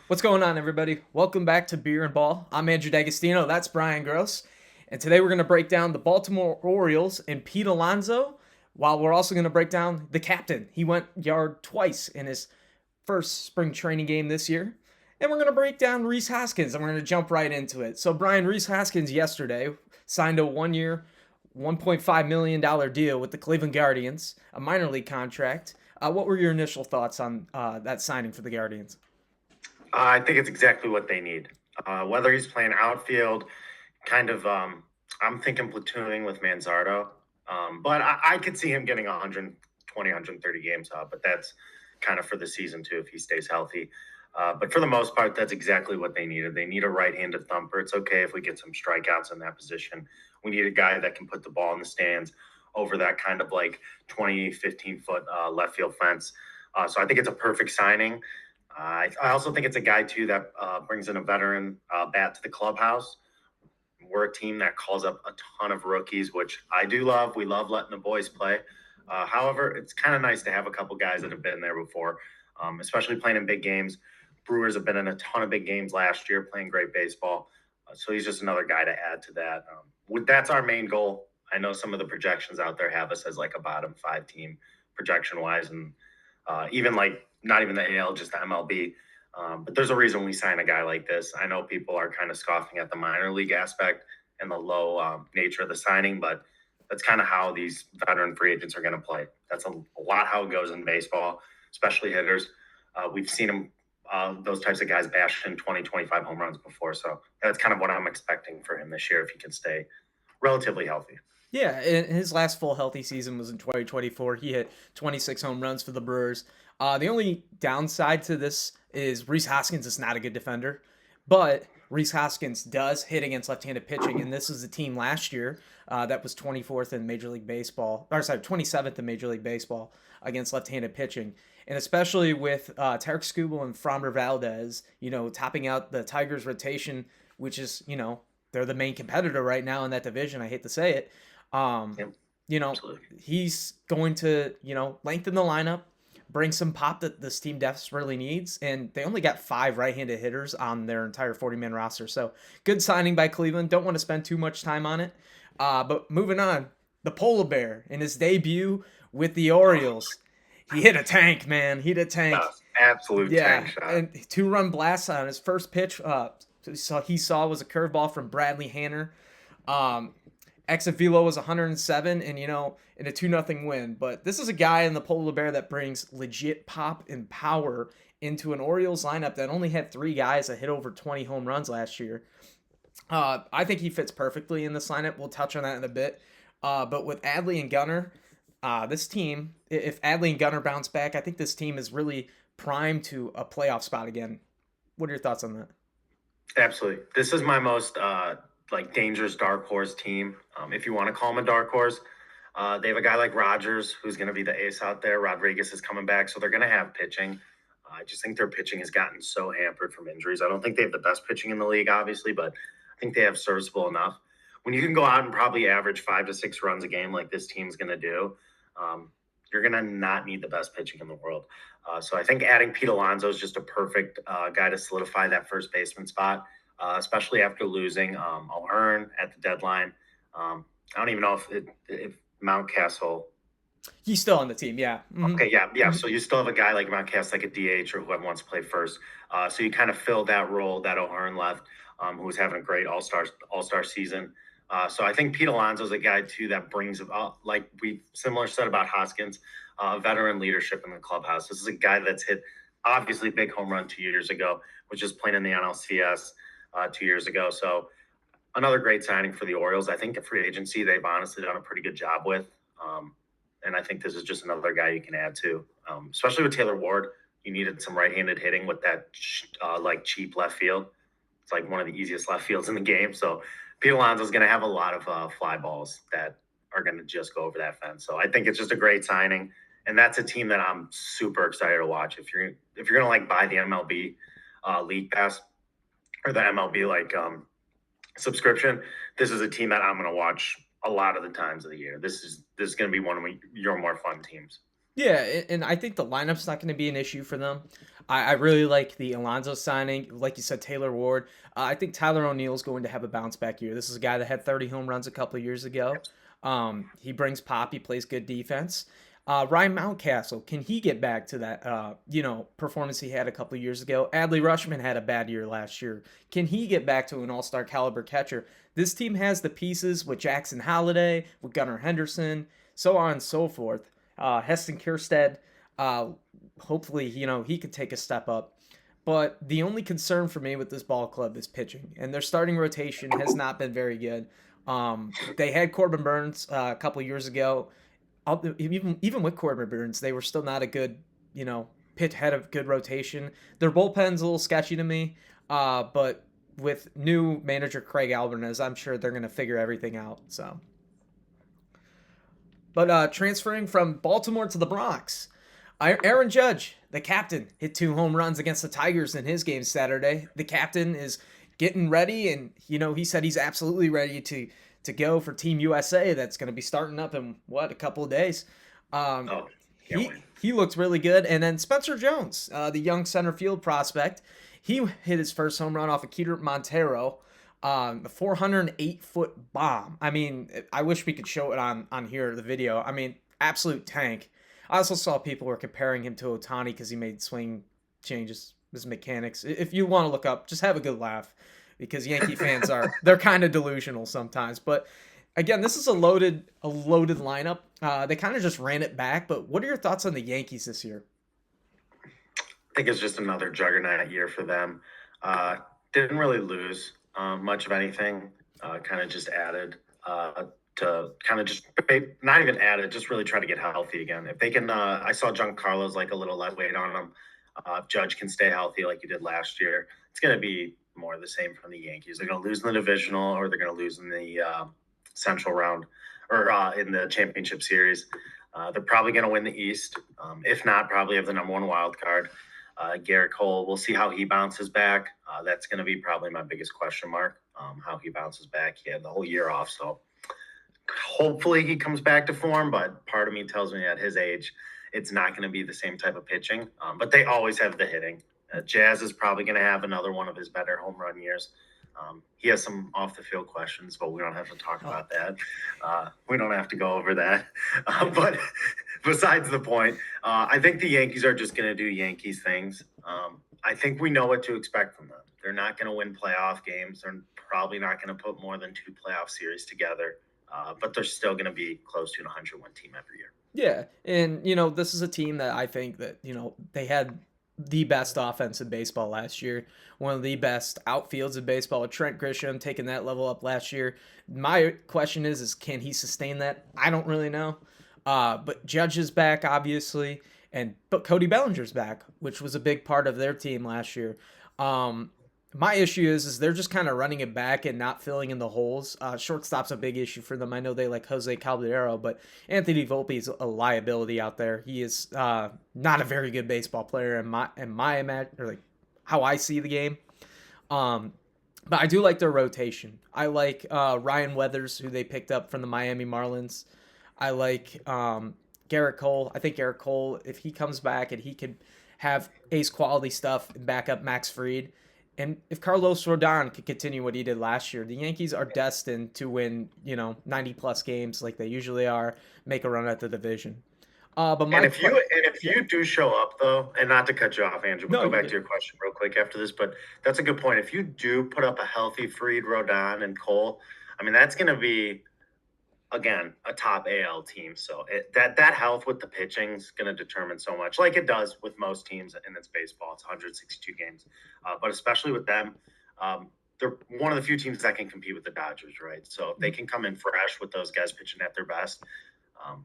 What's going on, everybody? Welcome back to Beer and Ball. I'm Andrew D'Agostino. That's Brian Gross. And today we're going to break down the Baltimore Orioles and Pete Alonso, while we're also going to break down the captain. He went yard twice in his first spring training game this year. And we're going to break down Rhys Hoskins, and we're going to jump right into it. So, Brian, Rhys Hoskins yesterday signed a 1 year, $1.5 million deal with the Cleveland Guardians, a minor league contract. What were your initial thoughts on that signing for the Guardians? I think it's exactly what they need. Whether he's playing outfield, kind of, I'm thinking platooning with Manzardo. But I could see him getting 120, 130 games, but that's kind of for the season too if he stays healthy. But for the most part, that's exactly what they needed. They need a right-handed thumper. It's okay if we get some strikeouts in that position. We need a guy that can put the ball in the stands over that kind of like 20, 15-foot left field fence. So I think it's a perfect signing. I also think it's a guy too that brings in a veteran bat to the clubhouse. We're a team that calls up a ton of rookies, which I do love. We love letting the boys play. However, it's kind of nice to have a couple guys that have been there before, especially playing in big games. Brewers have been in a ton of big games last year, playing great baseball. So he's just another guy to add to that. That's our main goal. I know some of the projections out there have us as like a bottom five team projection wise, and even like not even the AL, just the MLB. But there's a reason we sign a guy like this. I know people are kind of scoffing at the minor league aspect and the low nature of the signing, but that's kind of how these veteran free agents are going to play. That's a lot how it goes in baseball, especially hitters. We've seen them, those types of guys bash in 20, 25 home runs before. So that's kind of what I'm expecting for him this year if he can stay relatively healthy. Yeah, and his last full healthy season was in 2024. He hit 26 home runs for the Brewers. The only downside to this is Rhys Hoskins is not a good defender, but Rhys Hoskins does hit against left-handed pitching, and this is a team last year that was 24th in Major League Baseball, or sorry, 27th in Major League Baseball against left-handed pitching, and especially with Tarek Skubal and Framber Valdez, topping out the Tigers' rotation, which is they're the main competitor right now in that division. I hate to say it. Um, Yep, you know, absolutely. he's going to, lengthen the lineup, bring some pop that this team desperately needs. And they only got five right-handed hitters on their entire 40-man roster. So good signing by Cleveland. Don't want to spend too much time on it. But moving on, the Polar Bear in his debut with the Orioles. He hit a tank, man. He hit a tank. Yes, absolute tank Yeah, shot. and two-run blast on his first pitch. He saw was a curveball from Bradley Hanner. Um, Exit velo was 107, and in a 2-0 win. But this is a guy in the Polar Bear that brings legit pop and power into an Orioles lineup that only had three guys that hit over 20 home runs last year. I think he fits perfectly in this lineup. We'll touch on that in a bit. But with Adley and Gunnar, this team, if Adley and Gunnar bounce back, I think this team is really primed to a playoff spot again. What are your thoughts on that? Absolutely. This is my most like dangerous dark horse team, if you want to call them a dark horse. They have a guy like Rogers who's going to be the ace out there. Rodriguez is coming back, so they're going to have pitching. I just think their pitching has gotten so hampered from injuries. I don't think they have the best pitching in the league, obviously, but I think they have serviceable enough. When you can go out and probably average 5 to 6 runs a game like this team's going to do, um, you're going to not need the best pitching in the world. So I think adding Pete Alonso is just a perfect guy to solidify that first baseman spot, especially after losing O'Hearn at the deadline. I don't even know if Mountcastle. He's still on the team, yeah. Okay, yeah, yeah. Mm-hmm. So you still have a guy like Mountcastle, like a DH or whoever wants to play first. So you kind of fill that role that O'Hearn left, who was having a great all star season. So I think Pete Alonso is a guy too that brings about, like we similar said about Hoskins, veteran leadership in the clubhouse. This is a guy that's hit obviously big home run 2 years ago, which is playing in the NLCS 2 years ago. So another great signing for the Orioles. I think the free agency they've honestly done a pretty good job with. And I think this is just another guy you can add to, especially with Taylor Ward. You needed some right-handed hitting with that like cheap left field. It's like one of the easiest left fields in the game. So Pete Alonso is going to have a lot of fly balls that are going to just go over that fence. So I think it's just a great signing, and that's a team that I'm super excited to watch. If you're going to like buy the MLB League Pass or the MLB like subscription, this is a team that I'm going to watch a lot of the times of the year. This is going to be one of your more fun teams. Yeah, and I think the lineup's not going to be an issue for them. I really like the Alonso signing. Like you said, Taylor Ward. I think Tyler O'Neill's going to have a bounce back year. This is a guy that had 30 home runs a couple of years ago. He brings pop. He plays good defense. Ryan Mountcastle, can he get back to that, performance he had a couple of years ago? Adley Rushman had a bad year last year. Can he get back to an all-star caliber catcher? This team has the pieces with Jackson Holliday, with Gunnar Henderson, so on and so forth. Heston Kjerstad, uh, hopefully, he could take a step up. But the only concern for me with this ball club is pitching, and their starting rotation has not been very good. They had Corbin Burns a couple years ago. Even with Corbin Burns, they were still not a good, pitch had a good rotation. Their bullpen's a little sketchy to me, but with new manager Craig Albanese, I'm sure they're going to figure everything out. So, but transferring from Baltimore to the Bronx, Aaron Judge, the captain, hit 2 home runs against the Tigers in his game Saturday. The captain is getting ready, and he said he's absolutely ready to go for Team USA. That's going to be starting up in a couple of days. He looks really good. And then Spencer Jones, the young center field prospect, he hit his first home run off of Keter Montero, a 408-foot bomb. I mean, I wish we could show it on here, the video. I mean, absolute tank. I also saw people were comparing him to Ohtani because he made swing changes, his mechanics. If you want to look up, just have a good laugh, because Yankee fans they're kind of delusional sometimes. But again, this is a loaded lineup. They kind of just ran it back. But what are your thoughts on the Yankees this year? I think it's just another juggernaut year for them. Didn't really lose much of anything. Kind of just added to kind of just not even added, just really try to get healthy again. If they can, I saw Giancarlo's like a little less weight on him. If Judge can stay healthy like he did last year, it's going to be more of the same from the Yankees. They're going to lose in the divisional, or they're going to lose in the central round, or in the championship series. They're probably going to win the East. If not, probably have the number 1 wild card. Garrett Cole, we'll see how he bounces back. That's going to be probably my biggest question mark, how he bounces back. He had the whole year off, so hopefully he comes back to form, but part of me tells me at his age, it's not going to be the same type of pitching. But they always have the hitting. Jazz is probably going to have another one of his better home run years. He has some off the field questions, but we don't have to talk about that. We don't have to go over that. But besides the point, I think the Yankees are just going to do Yankees things. I think we know what to expect from them. They're not going to win playoff games. They're probably not going to put more than 2 playoff series together. But they're still going to be close to an 101 team every year. Yeah, and this is a team that I think that they had the best offense in baseball last year, one of the best outfields in baseball, with Trent Grisham taking that level up last year. My question is can he sustain that? I don't really know. But Judge is back, obviously, but Cody Bellinger's back, which was a big part of their team last year. My issue is they're just kind of running it back and not filling in the holes. Shortstop's a big issue for them. I know they like Jose Calderero, but Anthony Volpe is a liability out there. He is not a very good baseball player in like how I see the game. But I do like their rotation. I like Ryan Weathers, who they picked up from the Miami Marlins. I like Garrett Cole. I think Garrett Cole, if he comes back and he can have ace quality stuff and back up Max Fried, and if Carlos Rodon could continue what he did last year, the Yankees are destined to win, 90-plus games like they usually are, make a run at the division. If you do show up, though, and not to cut you off, Andrew, but go back to your question real quick after this, but that's a good point. If you do put up a healthy Fried, Rodon, and Cole, I mean, that's going to be, again, a top AL team. So that health with the pitching is going to determine so much, like it does with most teams in its baseball. It's 162 games. But especially with them, they're one of the few teams that can compete with the Dodgers, right? So if they can come in fresh with those guys pitching at their best,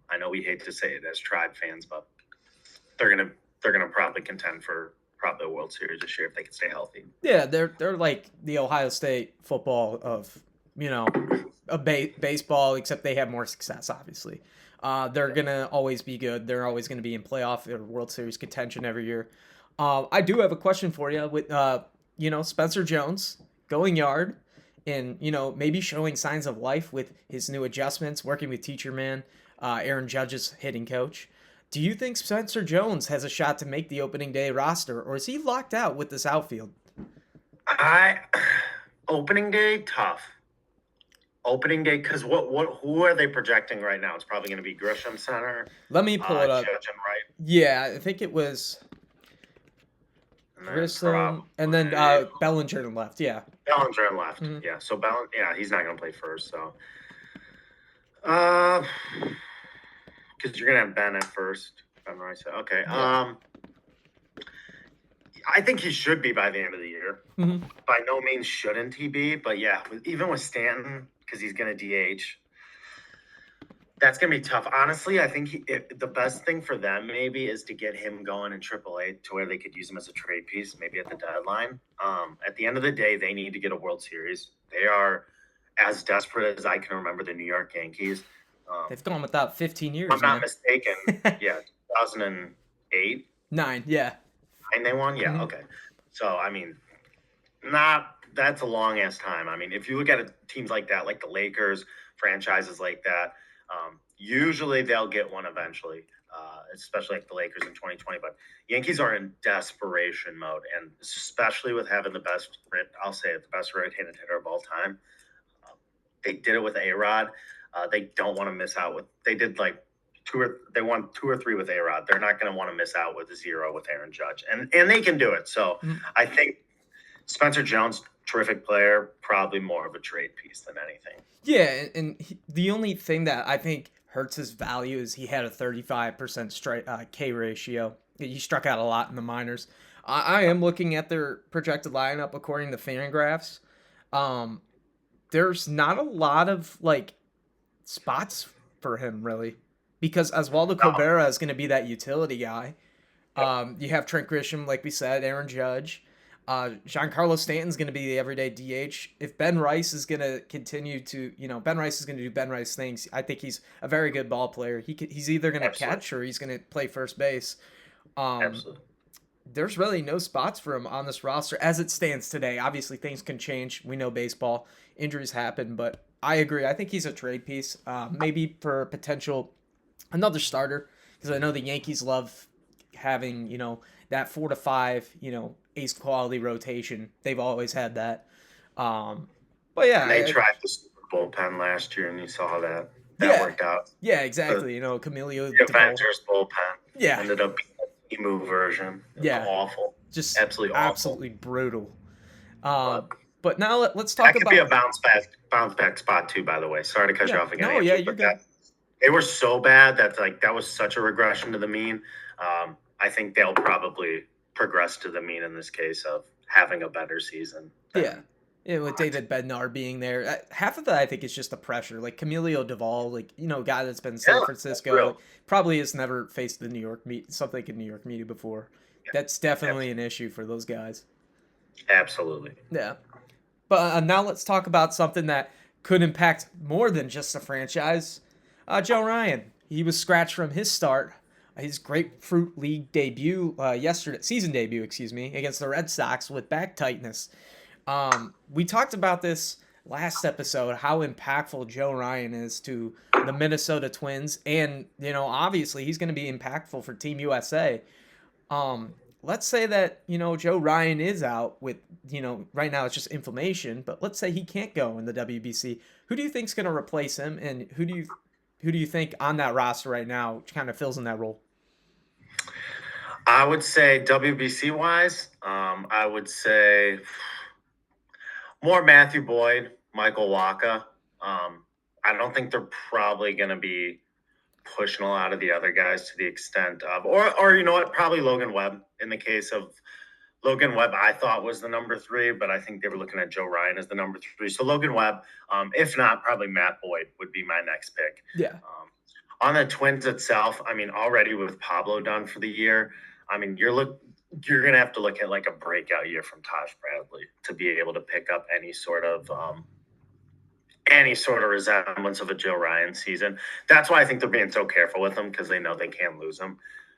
I know we hate to say it as Tribe fans, but they're gonna probably contend for probably a World Series this year if they can stay healthy. Yeah, they're like the Ohio State football of baseball, except they have more success, obviously. They're going to always be good. They're always going to be in playoff or World Series contention every year. I do have a question for you with, Spencer Jones going yard and, maybe showing signs of life with his new adjustments, working with Teacher Man, Aaron Judge's hitting coach. Do you think Spencer Jones has a shot to make the opening day roster, or is he locked out with this outfield? I opening day tough. Opening day because who are they projecting right now? It's probably going to be Grisham center, Let me pull it up. Judge and Wright, Yeah, I think it was and then Grissom, and then Bellinger left. Yeah. Bellinger left. Mhm. Yeah, so he's not going to play first. So, because you're going to have Ben at first. Ben Rice. Okay. Yeah. I think he should be by the end of the year. Mhm. By no means shouldn't he be, but yeah, even with Stanton, because he's going to DH, that's going to be tough. Honestly, I think the best thing for them maybe is to get him going in AAA to where they could use him as a trade piece, maybe at the deadline. At the end of the day, they need to get a World Series. They are as desperate as I can remember the New York Yankees. They've gone without 15 years. If I'm not mistaken. Yeah, 2008. 9, yeah. 9 they won? Yeah, okay. So, I mean, that's a long ass time. I mean, if you look at teams like that, like the Lakers, franchises like that, usually they'll get one eventually, especially like the Lakers in 2020. But Yankees are in desperation mode, and especially with having the best right-handed hitter of all time. They did it with A-Rod. They don't want to miss out with. They did like they won 2 or 3 with A-Rod. They're not going to want to miss out with a 0 with Aaron Judge, and they can do it. So I think Spencer Jones, terrific player, probably more of a trade piece than anything. Yeah, and the only thing that I think hurts his value is he had a 35% strike K ratio. He struck out a lot in the minors. I am looking at their projected lineup according to Fangraphs. There's not a lot of like spots for him really, because Oswaldo Cabrera is going to be that utility guy. You have Trent Grisham, like we said, Aaron Judge. Giancarlo Stanton's going to be the everyday DH. If Ben Rice is going to continue to, Ben Rice is going to do Ben Rice things. I think he's a very good ball player. He's either going to catch or he's going to play first base. Absolutely. There's really no spots for him on this roster as it stands today. Obviously, things can change. We know baseball. Injuries happen, but I agree. I think he's a trade piece. Maybe for potential another starter, because I know the Yankees love having, that 4 to 5, ace quality rotation. They've always had that. But yeah, and they tried the super bullpen last year, and you saw that worked out. Yeah, exactly. Camilo the Avengers bullpen. Yeah, ended up being an emu version. Awful. Just absolutely brutal. But now let's talk about. That could be a bounce back spot too. By the way, sorry to cut you off again. No, yeah, you're good. They were so bad that was such a regression to the mean. I think they'll probably progress to the mean in this case of having a better season. With David Bednar being there, half of that I think is just the pressure. Like Camilo Duvall, guy that's been in San Francisco, probably has never faced the New York media before. Yeah, that's definitely an issue for those guys. Absolutely. Yeah, but now let's talk about something that could impact more than just the franchise. Joe Ryan, he was scratched from his start. His Grapefruit League season debut, against the Red Sox with back tightness. We talked about this last episode, how impactful Joe Ryan is to the Minnesota Twins. And, obviously he's going to be impactful for Team USA. Let's say that, Joe Ryan is out with, right now it's just inflammation, but let's say he can't go in the WBC. Who do you think is going to replace him? And who do you think on that roster right now kind of fills in that role? I would say WBC wise, I would say more Matthew Boyd, Michael Wacha. I don't think they're probably going to be pushing a lot of the other guys to the extent of, or you know what, probably Logan Webb. In the case of Logan Webb, I thought was the number 3, but I think they were looking at Joe Ryan as the number 3. So Logan Webb, if not, probably Matt Boyd would be my next pick. Yeah. On the Twins itself, I mean, already with Pablo done for the year, I mean, you're going to have to look at like a breakout year from Taj Bradley to be able to pick up any sort of resemblance of a Joe Ryan season. That's why I think they're being so careful with him, because they know they can't lose him.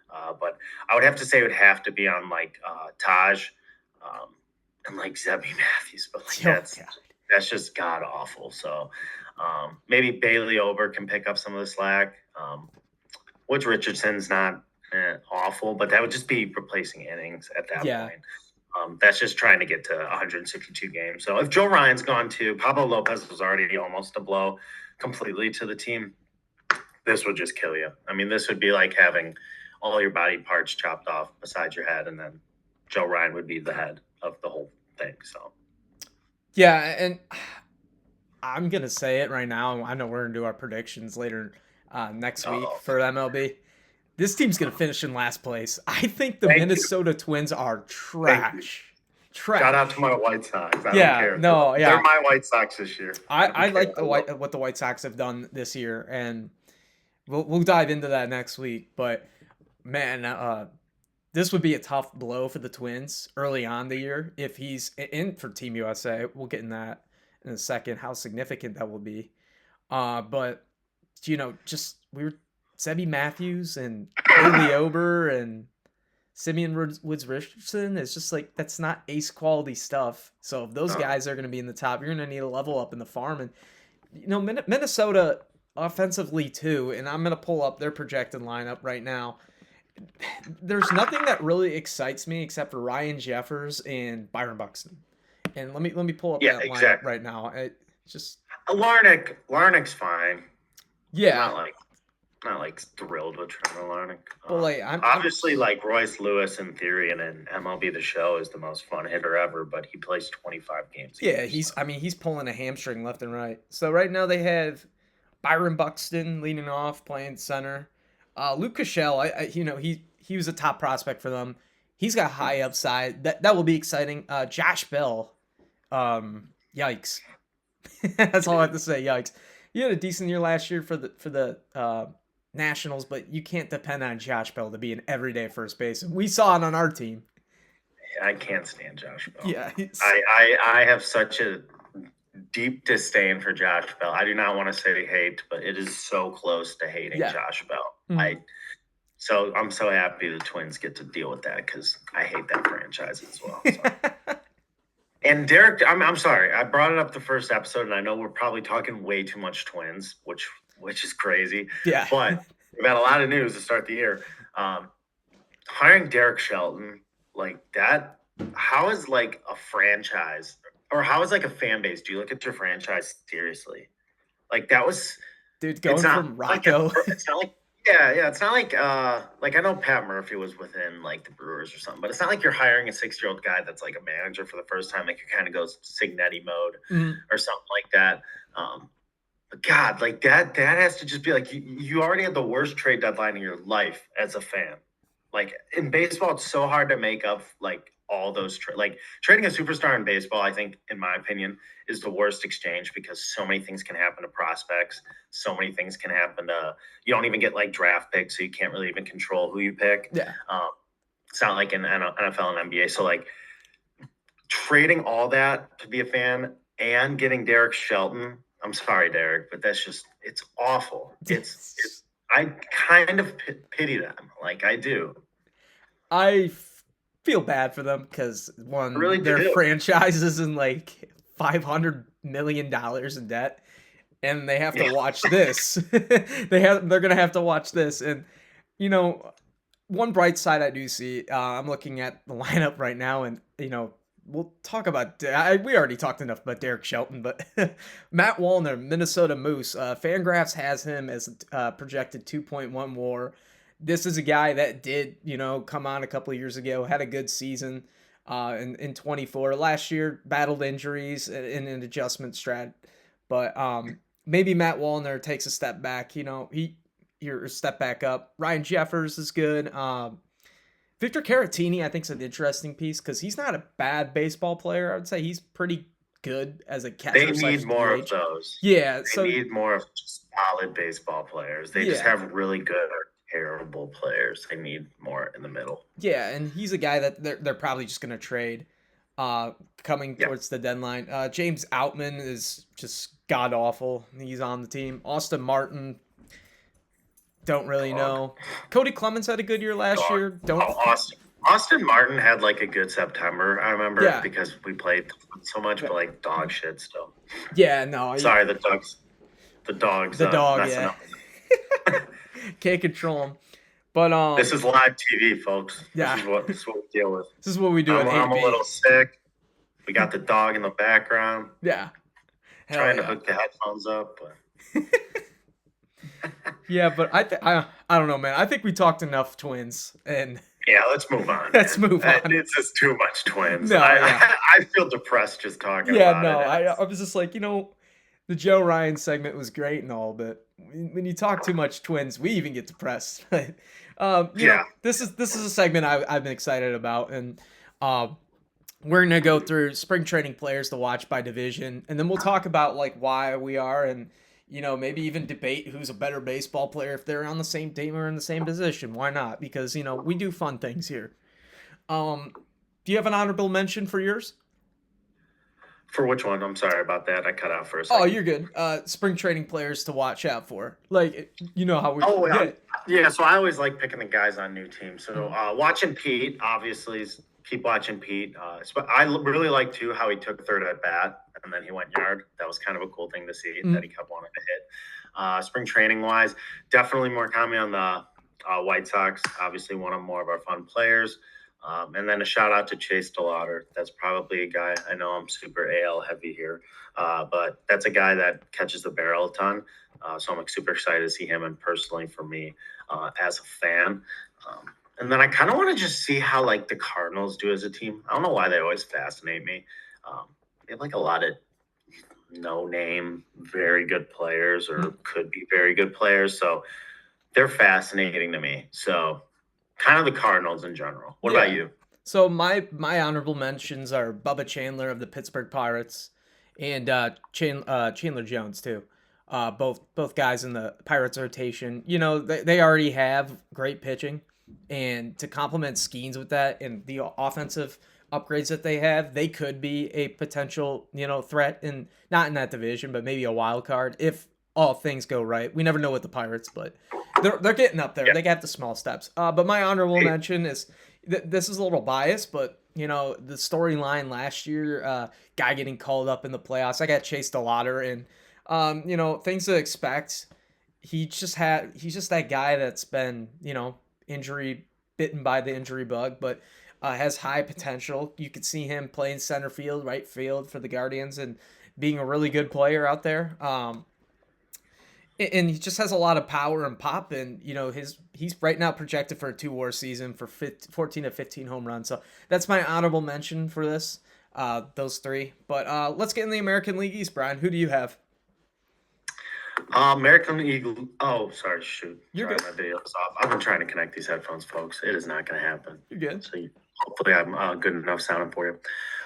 But I would have to say it would have to be on like Taj and like Zebby Matthews, but like that's just god awful. So maybe Bailey Ober can pick up some of the slack. which Richardson's not awful, but that would just be replacing innings at that Yeah. point. That's just trying to get to 162 games. So if Joe Ryan's gone too, Pablo Lopez was already almost a blow completely to the team. This would just kill you. I mean, this would be like having all your body parts chopped off besides your head, and then Joe Ryan would be the head of the whole thing. So, Yeah, and I'm gonna say it right now. I know we're gonna do our predictions later next week uh-oh. for MLB. This team's gonna finish in last place. I think the Thank you. Minnesota Twins are trash. Trash. Shout out to my White Sox. I Yeah, don't care. no, yeah. They're my White Sox this year. I like what the White Sox have done this year, and we'll dive into that next week. But man, this would be a tough blow for the Twins early on the year if he's in for Team USA. We'll get in that in a second, how significant that will be. But just we were Sebi Matthews and Bailey Ober and Simeon Woods Richardson. It's just like that's not ace quality stuff. So if those guys are going to be in the top, you're going to need a level up in the farm. And Minnesota offensively too. And I'm going to pull up their projected lineup right now. There's nothing that really excites me except for Ryan Jeffers and Byron Buxton. And let me pull up that lineup right now. It just Larnick's fine. Yeah. Not like thrilled with Trevor Larnick. Well, I'm obviously like Royce Lewis in theory and in MLB The Show is the most fun hitter ever, but he plays 25 games. Yeah, he's pulling a hamstring left and right. So right now they have Byron Buxton leading off, playing center. Luke Cashel, he was a top prospect for them. He's got high upside. That will be exciting. Josh Bell, yikes. That's all I have to say. Yikes. You had a decent year last year for the Nationals, but you can't depend on Josh Bell to be an everyday first baseman. We saw it on our team. I can't stand Josh Bell. Yeah, I have such a deep disdain for Josh Bell. I do not want to say hate, but it is so close to hating Josh Bell. Mm-hmm. So I'm so happy the Twins get to deal with that because I hate that franchise as well. So. And Derek, I'm sorry, I brought it up the first episode, and I know we're probably talking way too much Twins, which is crazy. Yeah. But we've had a lot of news to start the year. Hiring Derek Shelton, like that, how is like a franchise or how is like a fan base? Do you look at your franchise seriously? Like that was going from Rocco. It's not like it's not like I know Pat Murphy was within like the Brewers or something, but it's not like you're hiring a 6-year-old guy that's like a manager for the first time. Like you kind of goes Signetti mode or something like that. But God, like that has to just be like you already had the worst trade deadline in your life as a fan. Like in baseball, it's so hard to make up like all those like trading a superstar in baseball. I think, in my opinion, is the worst exchange because so many things can happen to prospects. So many things can happen to you. Don't even get like draft picks, so you can't really even control who you pick. Yeah, it's not like in NFL and NBA. So like trading all that to be a fan and getting Derek Shelton. I'm sorry, Derek, but that's just it's awful. It's I kind of pity them. Like I do. I feel bad for them because their franchise is in like $500 million in debt, and they have to watch this. They're gonna have to watch this, and one bright side I do see. I'm looking at the lineup right now, and we'll talk about. We already talked enough about Derek Shelton, but Matt Wallner, Minnesota Moose. Fangraphs has him as projected 2.1 WAR. This is a guy that did, come on a couple of years ago, had a good season in 24. Last year, battled injuries in an adjustment strat. But maybe Matt Wallner takes a step back. You're a step back up. Ryan Jeffers is good. Victor Caratini, I think, is an interesting piece because he's not a bad baseball player. I would say he's pretty good as a catcher. They need more of those. Yeah. They need more of solid baseball players. They just have really good or terrible players. They need more in the middle. Yeah, and he's a guy that they're probably just going to trade coming towards the deadline. James Outman is just god-awful. He's on the team. Austin Martin, don't really know. Cody Clemens had a good year last year. Austin Martin had like a good September, I remember, because we played so much, but like dog shit still. Yeah, no. Sorry, the dogs. The dog, yeah. Can't control them. But This is live TV, folks. yeah, This is what we deal with. this is what we do at I'm a 8B. little sick. We got the dog in the background Yeah, hell trying to yeah. hook the headphones up. But Yeah, but I don't know, man. I think we talked enough Twins, and yeah, let's move on. let's man. move on. It's just too much Twins. No, yeah. I feel depressed just talking Yeah, about no, it. I was just like, the Joe Ryan segment was great and all, but when you talk too much Twins, we even get depressed. Yeah. This is a segment I've been excited about, and we're gonna go through spring training players to watch by division, and then we'll talk about like why we are, and maybe even debate who's a better baseball player if they're on the same team or in the same position. Why not? Because we do fun things here. Do you have an honorable mention for yours? For which one? I'm sorry about that. I cut out for a second. Oh, you're good. Spring training players to watch out for. Like, you know how we. Oh, Yeah. yeah. So I always like picking the guys on new teams. So watching Pete, obviously, keep watching Pete. I really like too how he took third at bat and then he went yard. That was kind of a cool thing to see that he kept wanting to hit. Spring training wise, definitely more comment on the White Sox. Obviously, one of more of our fun players. And then a shout out to Chase DeLauder. That's probably a guy. I know I'm super AL heavy here, but that's a guy that catches the barrel a ton. So I'm like, super excited to see him, and personally for me as a fan. And then I kind of want to just see how like the Cardinals do as a team. I don't know why they always fascinate me. They have like a lot of no name, very good players, or could be very good players. So they're fascinating to me. So kind of the Cardinals in general. What about you? So my honorable mentions are Bubba Chandler of the Pittsburgh Pirates and Chandler Jones too. Both guys in the Pirates rotation. They already have great pitching, and to complement Skeens with that and the offensive upgrades that they have, they could be a potential threat in not in that division, but maybe a wild card if all things go right. We never know with the Pirates, but they're getting up there. Yeah. They got the small steps. But my honorable mention is this is a little biased, but the storyline last year, guy getting called up in the playoffs. I got Chase DeLauder, and things to expect. He's just that guy that's been injury bitten by the injury bug, but has high potential. You could see him playing center field, right field for the Guardians, and being a really good player out there. And he just has a lot of power and pop, and he's right now projected for a 2-WAR season for 14 to 15 home runs. So that's my honorable mention for this, those three. But let's get in the American League East, Brian. Who do you have? American Eagle. Oh, sorry. Shoot. You're Sorry, good. my video's off. I've been trying to connect these headphones, folks. It is not going to happen. You're good. So hopefully I'm good enough sounding for you.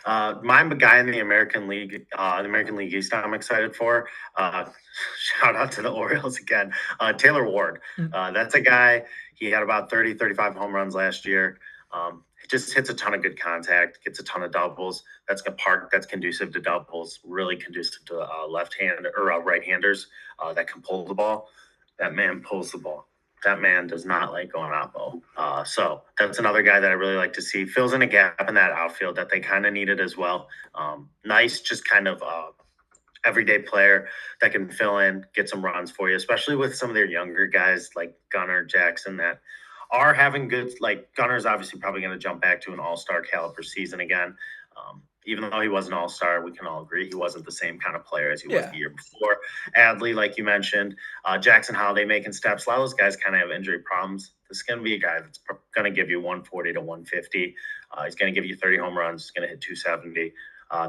My guy in the American League East, I'm excited for. Shout out to the Orioles again. Taylor Ward. That's a guy. He had about 30, 35 home runs last year. He just hits a ton of good contact, gets a ton of doubles. That's a park that's conducive to doubles, really conducive to left-hand or right-handers that can pull the ball. That man pulls the ball. That man does not like going oppo. So that's another guy that I really like to see. Fills in a gap in that outfield that they kind of needed as well. Nice, just kind of everyday player that can fill in, get some runs for you, especially with some of their younger guys like Gunnar, Jackson, that are having good, like Gunner's obviously probably going to jump back to an all-star caliber season again. Even though he was an all-star, we can all agree he wasn't the same kind of player as he was the year before. Adley, like you mentioned, Jackson Holiday making steps. A lot of those guys kind of have injury problems. This is going to be a guy that's going to give you 140 to 150. He's going to give you 30 home runs. He's going to hit 270.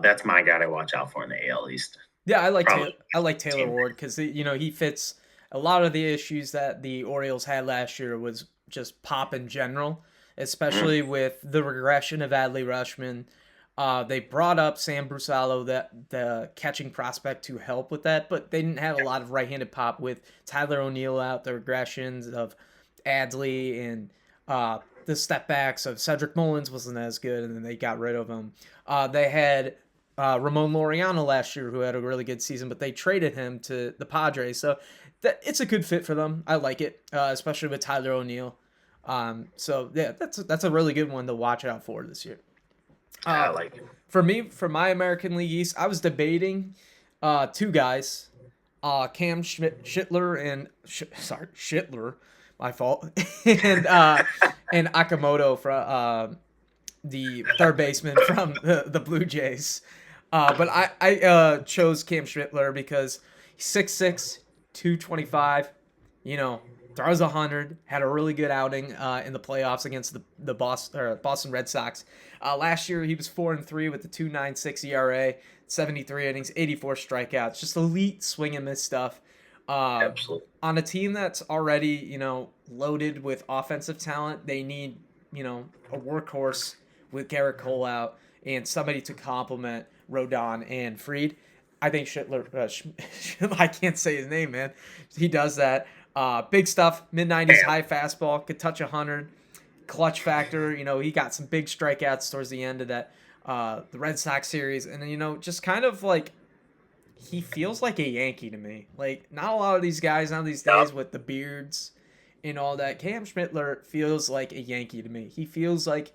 That's my guy to watch out for in the AL East. Yeah, I like Taylor Ward because he fits a lot of the issues that the Orioles had last year. Was just pop in general, especially with the regression of Adley Rutschman. They brought up Sam Brusalo, the catching prospect, to help with that, but they didn't have a lot of right-handed pop with Tyler O'Neill out, the regressions of Adley, and the step backs of Cedric Mullins wasn't as good, and then they got rid of him. They had Ramon Laureano last year, who had a really good season, but they traded him to the Padres, so it's a good fit for them. I like it, especially with Tyler O'Neill. So yeah, that's a really good one to watch out for this year. I like it. For me, for my American League East, I was debating two guys, Cam Schittler my fault. and and Akamoto from the third baseman from the Blue Jays. But I chose Cam Schmittler because he's 6'6", 225. You know, throws 100. Had a really good outing in the playoffs against the Boston Red Sox. Last year he was 4-3 with the 2.96 ERA, 73 innings, 84 strikeouts. Just elite swing and miss stuff. Absolutely. On a team that's already loaded with offensive talent, they need a workhorse with Garrett Cole out and somebody to complement Rodon and Fried. I think Schmittler, I can't say his name, man. He does that. Big stuff, mid 90s, high fastball, could touch 100. Clutch factor, he got some big strikeouts towards the end of that the Red Sox series, and just kind of like he feels like a Yankee to me. Like not a lot of these guys on these days with the beards and all that. Cam Schmittler feels like a Yankee to me. He feels like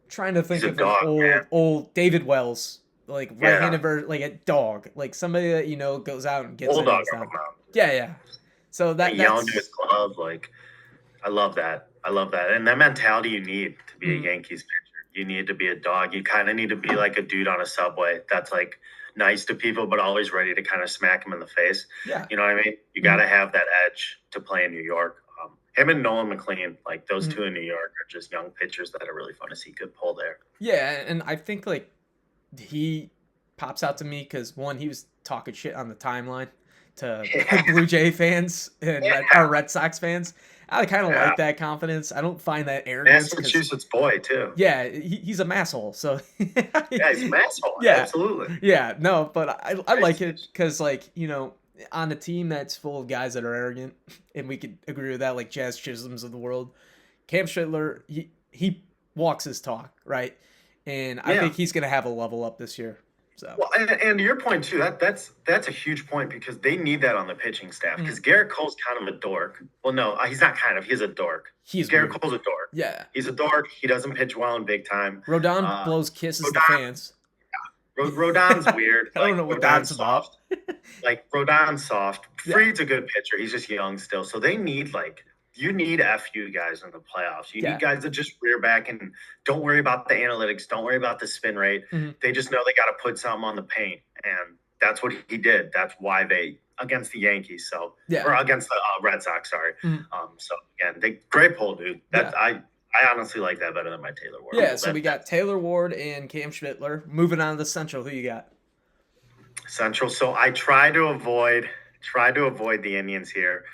trying to think of old David Wells, like right-handed like a dog, like somebody that goes out and gets Bulldog. Yeah. So that's yelling to his glove, like I love that. And that mentality you need to be a Yankees pitcher. You need to be a dog. You kind of need to be like a dude on a subway that's like nice to people, but always ready to kind of smack them in the face. Yeah. You know what I mean? You got to have that edge to play in New York. Him and Nolan McLean, like those two in New York are just young pitchers that are really fun to see. Good pull there. Yeah, and I think like he pops out to me because one, he was talking shit on the timeline to Blue Jay fans and Red Sox fans. I kind of like that confidence. I don't find that arrogance. Massachusetts boy too. Yeah, he's a masshole. So yeah, he's a masshole. Yeah, absolutely. Yeah, no, but I like it because like on a team that's full of guys that are arrogant, and we could agree with that, like Jazz Chisholms of the world. Cam Schmittler, he walks his talk, right? And I think he's gonna have a level up this year. So. Well, and to your point too, that's a huge point because they need that on the pitching staff. Because Garrett Cole's kind of a dork. Well, no, he's not kind of. He's a dork. Garrett Cole's a dork. Yeah, he's a dork. He doesn't pitch well in big time. Rodon blows kisses to fans. Rodon's weird. I don't know what Rodon's about. Like Rodon's soft. Fried's a good pitcher. He's just young still. So they need you need FU guys in the playoffs. You need guys that just rear back and don't worry about the analytics. Don't worry about the spin rate. They just know they got to put something on the paint. And that's what he did. That's why they against the Yankees. So, or against the Red Sox. Sorry. So again, great pull, dude. I honestly like that better than my Taylor Ward. Yeah. So we got Taylor Ward and Cam Schmittler. Moving on to the Central. Who you got? Central. So I try to avoid the Indians here.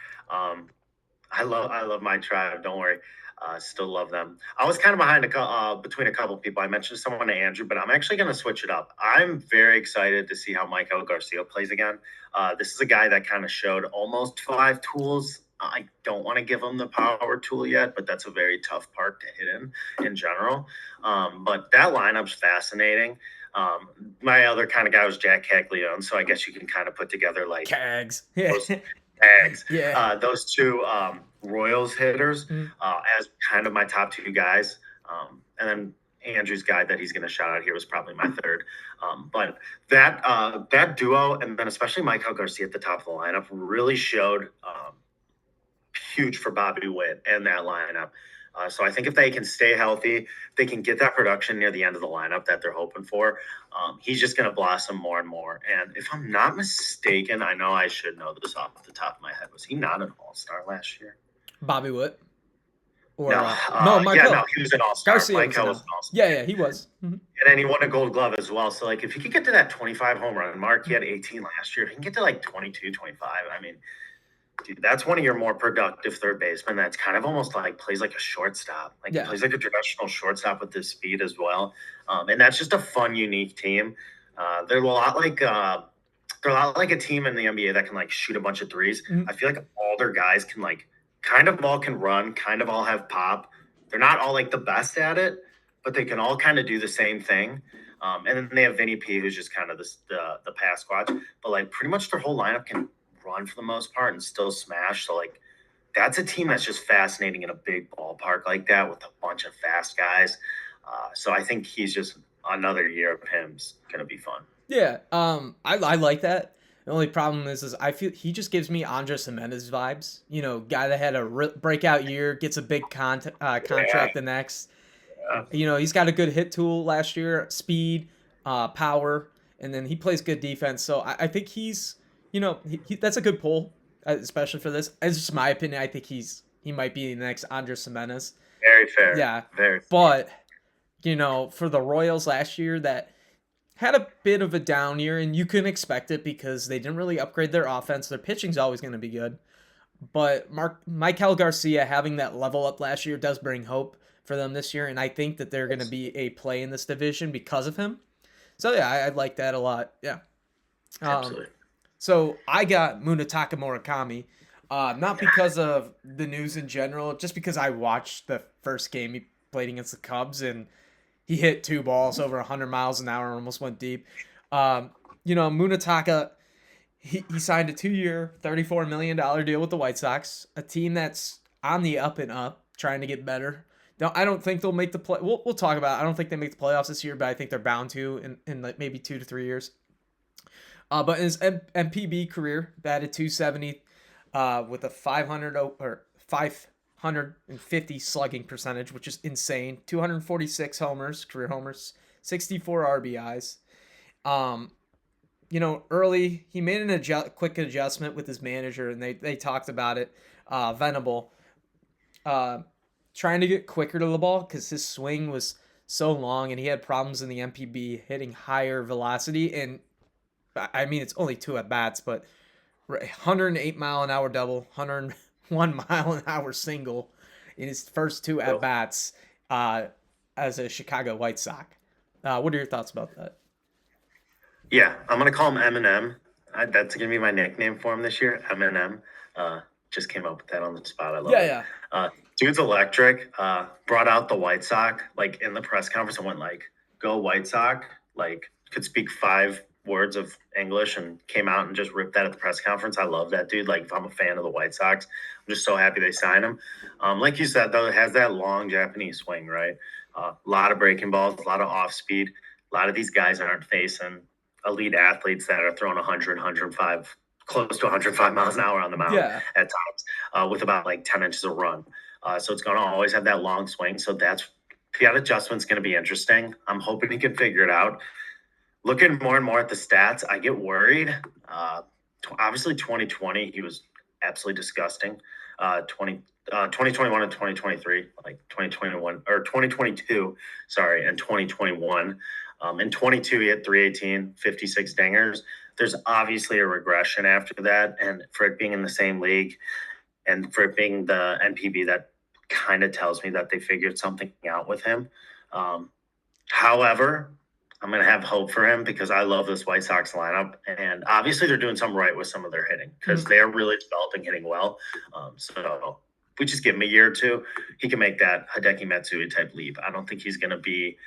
I love my tribe. Don't worry. Still love them. I was kind of behind between a couple people. I mentioned someone to Andrew, but I'm actually going to switch it up. I'm very excited to see how Michael Garcia plays again. This is a guy that kind of showed almost 5 tools. I don't want to give him the power tool yet, but that's a very tough part to hit in general. But that lineup's fascinating. My other kind of guy was Jack Caglione, so I guess you can kind of put together like Cags. Those two Royals hitters as kind of my top 2 guys. And then Andrew's guy that he's going to shout out here was probably my third. But that duo, and then especially Michael Garcia at the top of the lineup, really showed huge for Bobby Witt and that lineup. So I think if they can stay healthy, they can get that production near the end of the lineup that they're hoping for. He's just going to blossom more and more. And if I'm not mistaken, I know I should know this off the top of my head. Was he not an all-star last year? Bobby Witt? Or, no, he was an all-star. Michael was an all-star. Yeah, he was. And then he won a Gold Glove as well. So, if he could get to that 25 home run mark, he had 18 last year. If he can get to 22, 25, I mean, dude, that's one of your more productive third basemen. That's kind of almost plays like a shortstop. Plays like a traditional shortstop with his speed as well. And that's just a fun, unique team. They're a lot like a team in the NBA that can shoot a bunch of threes. I feel like all their guys can kind of all can run, kind of all have pop. They're not all the best at it, but they can all kind of do the same thing. And then they have Vinny P, who's just kind of the pass squad. But pretty much their whole lineup can run for the most part and still smash. So that's a team that's just fascinating in a big ballpark like that with a bunch of fast guys. So I think he's just another year of him's gonna be fun. Yeah, I like that. The only problem is I feel he just gives me Andres Gimenez vibes. Guy that had a breakout year, gets a big Yeah, contract the next. yeah, He's got a good hit tool last year, speed, power, and then he plays good defense. So I think that's a good pull, especially for this. It's just my opinion. I think he might be the next Andres Gimenez. very fair, Yeah, very fair. but for the Royals last year, that had a bit of a down year, and you can expect it because they didn't really upgrade their offense. Their pitching's always going to be good, but Michael Garcia having that level up last year does bring hope for them this year, and I think that they're going to be a play in this division because of him. So yeah, I like that a lot. Yeah. Um, Absolutely. so I got Munetaka Murakami, not because of the news in general, just because I watched the first game he played against the Cubs and he hit two balls over 100 miles an hour and almost went deep. Munetaka, he signed a 2-year, $34 million deal with the White Sox, a team that's on the up and up, trying to get better. Now, I don't think they'll make the play. We'll talk about it. I don't think they make the playoffs this year, but I think they're bound to in like maybe 2 to 3 years. But in his MPB career, batted 270 with a 550 slugging percentage, which is insane. 246 homers, career homers, 64 RBIs. Um, early he made quick adjustment with his manager, and they talked about it. Venable, trying to get quicker to the ball because his swing was so long, and he had problems in the MPB hitting higher velocity. And I mean, it's only 2 at-bats, but 108-mile-an-hour double, 101-mile-an-hour single in his first 2 at-bats as a Chicago White Sox. What are your thoughts about that? Yeah, I'm gonna call him Eminem. That's gonna be my nickname for him this year. Eminem. Just came up with that on the spot. I love Yeah, it. yeah. Dude's electric. Brought out the White Sox like in the press conference and went like, "Go White Sox!" Like could speak 5 words of English and came out and just ripped that at the press conference. I love that dude. Like if I'm a fan of the White Sox, I'm just so happy they signed him. Like you said, though, it has that long Japanese swing, right? A lot of breaking balls, a lot of off speed. A lot of these guys aren't facing elite athletes that are throwing 100, 105, close to 105 miles an hour on the mound Yeah. at times with about like 10 inches of run. So it's going to always have that long swing. So that adjustment's going to be interesting. I'm hoping he can figure it out. Looking more and more at the stats, I get worried. Obviously, 2020, he was absolutely disgusting. 2021 and 2023, like 2021 or 2022, sorry, and 2021. In 22, he had 318, 56 dingers. There's obviously a regression after that. And for it being in the same league and for it being the NPB, that kind of tells me that they figured something out with him. However, I'm going to have hope for him because I love this White Sox lineup. And obviously, they're doing something right with some of their hitting because they're really developing hitting well. So if we just give him a year or two, he can make that Hideki Matsui type leap. I don't think he's going to be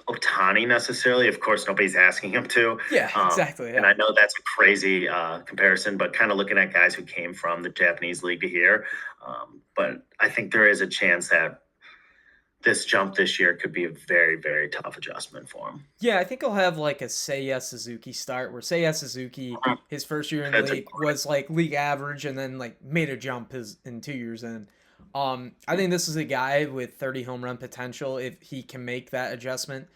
Otani necessarily. Of course, nobody's asking him to. Yeah, exactly. Yeah. And I know that's a crazy comparison, but kind of looking at guys who came from the Japanese league to here. But I think there is a chance that this jump this year could be a very, very tough adjustment for him. Yeah, I think he'll have like a Seiya Suzuki start where Seiya Suzuki, his first year in the league was like league average and then like made a jump in 2 years in. I think this is a guy with 30 home run potential if he can make that adjustment.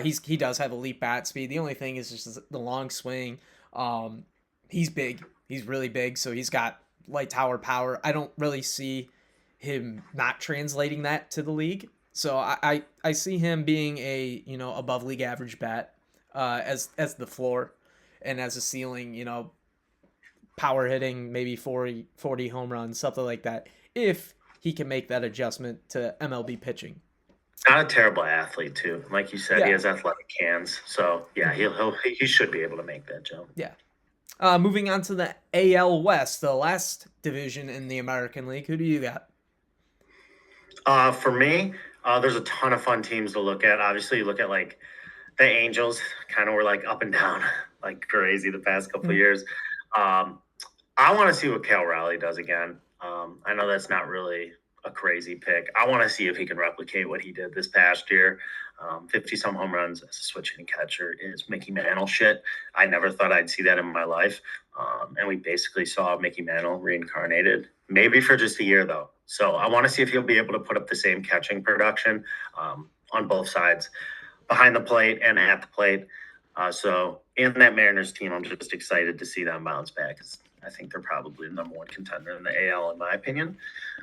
He does have elite bat speed. The only thing is just the long swing. He's big. He's really big, so he's got light tower power. I don't really see him not translating that to the league. So I see him being a above league average bat as the floor, and as a ceiling, power hitting maybe 40 home runs, something like that, if he can make that adjustment to MLB pitching. Not a terrible athlete too. Like you said, Yeah. he has athletic hands. So yeah, he should be able to make that jump. Yeah. Moving on to the AL West, the last division in the American League. Who do you got? For me, there's a ton of fun teams to look at. Obviously, you look at like the Angels, kind of were like up and down like crazy the past couple of years. I want to see what Cal Raleigh does again. I know that's not really a crazy pick. I want to see if he can replicate what he did this past year. 50-some home runs as a switch hitting catcher is Mickey Mantle shit. I never thought I'd see that in my life. And we basically saw Mickey Mantle reincarnated, maybe for just a year, though. So I want to see if he'll be able to put up the same catching production on both sides, behind the plate and at the plate. So in that Mariners team, I'm just excited to see them bounce back. I think they're probably the number one contender in the AL, in my opinion.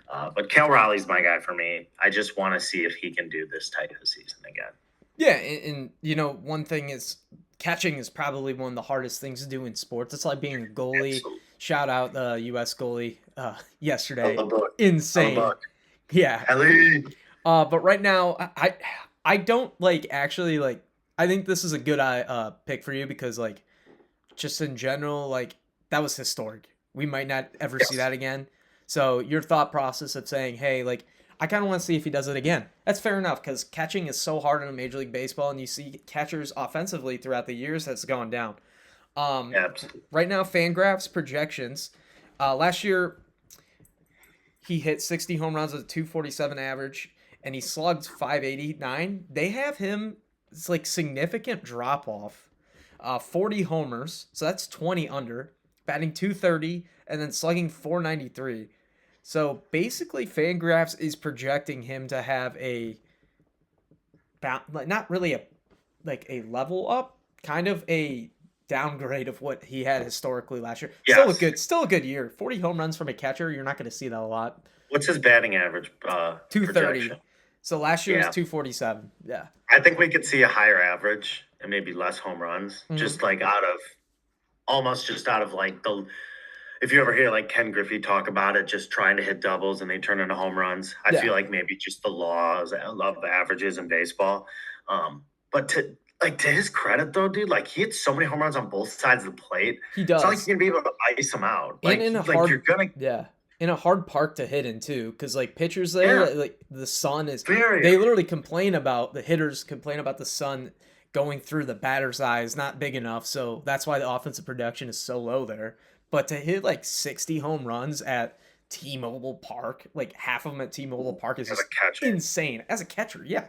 But Cal Raleigh's my guy for me. I just want to see if he can do this type of season again. Yeah, and one thing is catching is probably one of the hardest things to do in sports. It's like being a goalie. Absolutely. Shout out the U.S. goalie yesterday. Hello, Insane. Yeah. But right now, I don't actually I think this is a good pick for you because just in general, that was historic. We might not ever see that again. So your thought process of saying, hey, I kind of want to see if he does it again. That's fair enough because catching is so hard in Major League Baseball, and you see catchers offensively throughout the years has gone down. Absolutely. Right now, Fangraphs projections. Last year, he hit 60 home runs with a 247 average, and he slugged 589. They have him, it's significant drop off. 40 homers, so that's 20 under, batting 230, and then slugging 493. So basically, Fangraphs is projecting him to have not really a level up, kind of a downgrade of what he had historically last year. Yes. Still a good year. 40 home runs from a catcher, you're not going to see that a lot. What's his batting average? 230. Projection? So last year was 247. Yeah. I think we could see a higher average and maybe less home runs, just out of the. If you ever hear Ken Griffey talk about it, just trying to hit doubles and they turn into home runs, I feel like maybe just the laws of averages in baseball. But to his credit though, dude, he hits so many home runs on both sides of the plate. He does. It's not like you're gonna be able to ice him out. In a hard park to hit in too, because pitchers there, the sun is. They literally complain about the hitters complain about the sun going through the batter's eyes, not big enough. So that's why the offensive production is so low there. But to hit 60 home runs at T-Mobile Park, half of them at T-Mobile Park is just insane. As a catcher, yeah.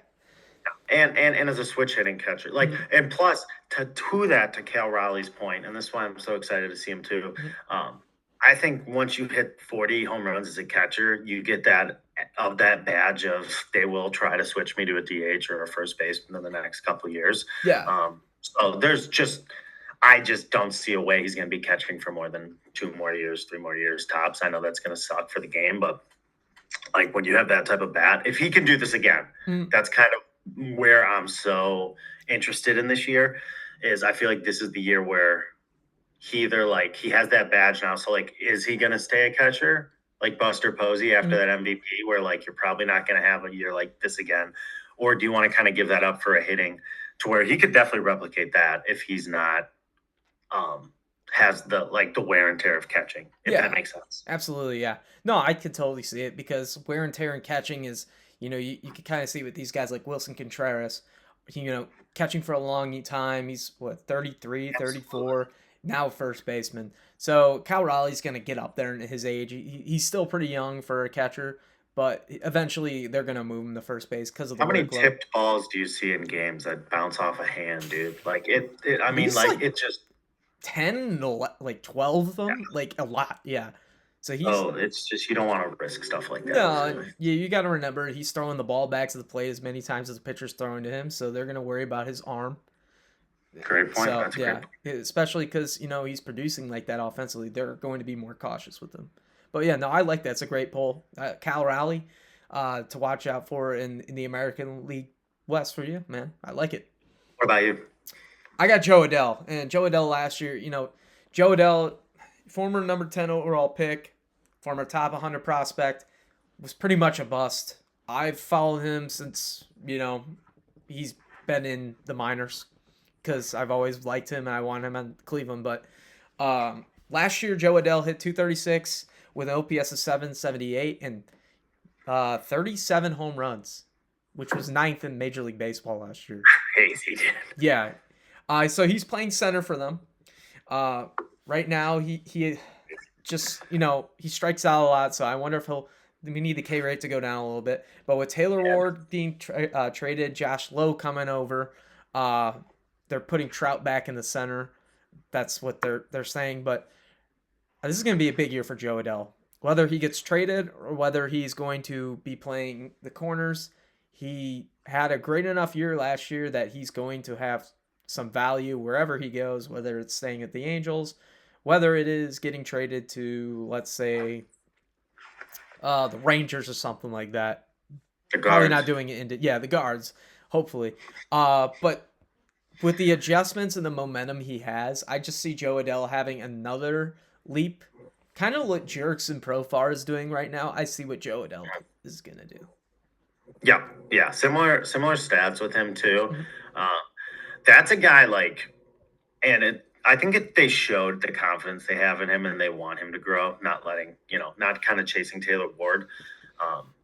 And as a switch hitting catcher. And plus to Cal Raleigh's point, and this is why I'm so excited to see him too. I think once you hit 40 home runs as a catcher, you get that badge of they will try to switch me to a DH or a first baseman in the next couple of years. Yeah. So I just don't see a way he's going to be catching for more than 2 more years, 3 more years tops. I know that's going to suck for the game, but when you have that type of bat, if he can do this again, that's kind of where I'm so interested in this year. Is I feel like this is the year where he either he has that badge now. So is he going to stay a catcher like Buster Posey after that MVP, where you're probably not going to have a year like this again, or do you want to kind of give that up for a hitting to where he could definitely replicate that if he's not. Has the wear and tear of catching, if that makes sense. Absolutely, yeah. No, I could totally see it because wear and tear in catching is, you can kind of see with these guys like Wilson Contreras, catching for a long time. He's 33, 34, now first baseman. So Cal Raleigh's going to get up there in his age. He's still pretty young for a catcher, but eventually they're going to move him to first base because of the How many workload. tipped balls do you see in games that bounce off a hand, dude? It just 10, 12 of them, a lot, yeah. So he's. Oh, it's just you don't want to risk stuff like that. No, you got to remember he's throwing the ball back to the plate as many times as the pitcher's throwing to him, so they're gonna worry about his arm. Great point. So, That's a great point. Especially because he's producing like that offensively, they're going to be more cautious with him. But yeah, no, I like that. It's a great poll. Cal Raleigh, to watch out for in the American League West for you, man. I like it. What about you? I got Joe Adell, and Joe Adell last year, Joe Adell, former number 10 overall pick, former top 100 prospect, was pretty much a bust. I've followed him since, he's been in the minors because I've always liked him and I want him in Cleveland. But last year, Joe Adell hit 236 with an OPS of 778 and 37 home runs, which was 9th in Major League Baseball last year. Crazy, dude. Yeah. So he's playing center for them. Right now, he just, he strikes out a lot. So I wonder if he'll we need the K rate to go down a little bit. But with Taylor Yeah. Ward being traded, Josh Lowe coming over, uh, they're putting Trout back in the center. That's what they're saying. But this is going to be a big year for Joe Adell. Whether he gets traded or whether he's going to be playing the corners, he had a great enough year last year that he's going to have some value wherever he goes, whether it's staying at the Angels, whether it is getting traded to, let's say, the Rangers or something like that. The Probably guards. not doing it in, yeah, the guards, hopefully. But with the adjustments and the momentum he has, I just see Joe Adell having another leap. Kind of what Jerkson Profar is doing right now. I see what Joe Adell is gonna do. Yeah, yeah, similar stats with him too. Mm-hmm. That's a guy like, and I think they showed the confidence they have in him, and they want him to grow, not letting not kind of chasing Taylor Ward. Um,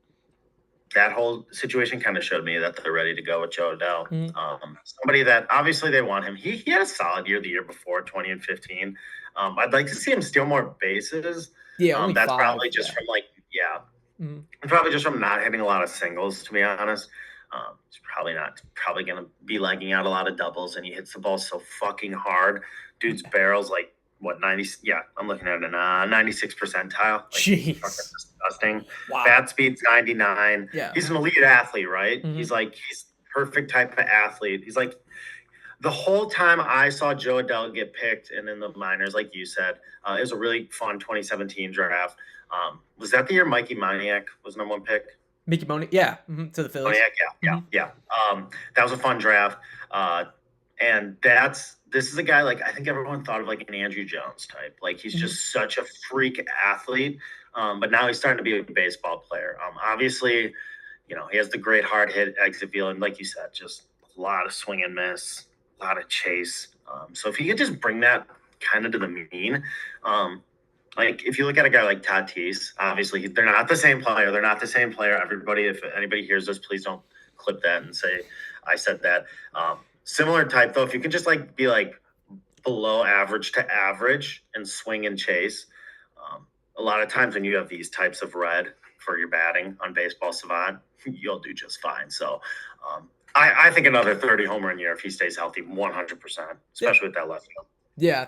that whole situation kind of showed me that they're ready to go with Joe Adell. Somebody that obviously they want him. He had a solid year the year before, 20 and 15. I'd like to see him steal more bases. Yeah, only That's 5. probably just from probably just from not hitting a lot of singles, to be honest. He's probably going to be legging out a lot of doubles, and he hits the ball so fucking hard. Dude's barrel's like, what, 90? Yeah, I'm looking at a 96 percentile. Like, Jeez. Disgusting. Wow. Bat speed's 99. Yeah. He's an elite athlete, right? Mm-hmm. He's perfect type of athlete. He's like, the whole time I saw Joe Adell get picked and in the minors, like you said, it was a really fun 2017 draft. Was that the year Mikey Moniak was number 1 pick? Mickey Moniak, yeah, to the Phillies. Yeah. That was a fun draft. And this is a guy, like, I think everyone thought of like an Andrew Jones type. Like, he's just such a freak athlete. But now he's starting to be a baseball player. Obviously, he has the great hard hit exit feel, and like you said, just a lot of swing and miss, a lot of chase. So if he could just bring that kind of to the mean, like if you look at a guy like Tatis, obviously they're not the same player. They're not the same player. Everybody, if anybody hears this, please don't clip that and say I said that. Similar type though. If you can just like be like below average to average and swing and chase, a lot of times when you have these types of red for your batting on Baseball Savant, you'll do just fine. So I think another 30 home run year if he stays healthy, 100%, especially with that left field. Yeah,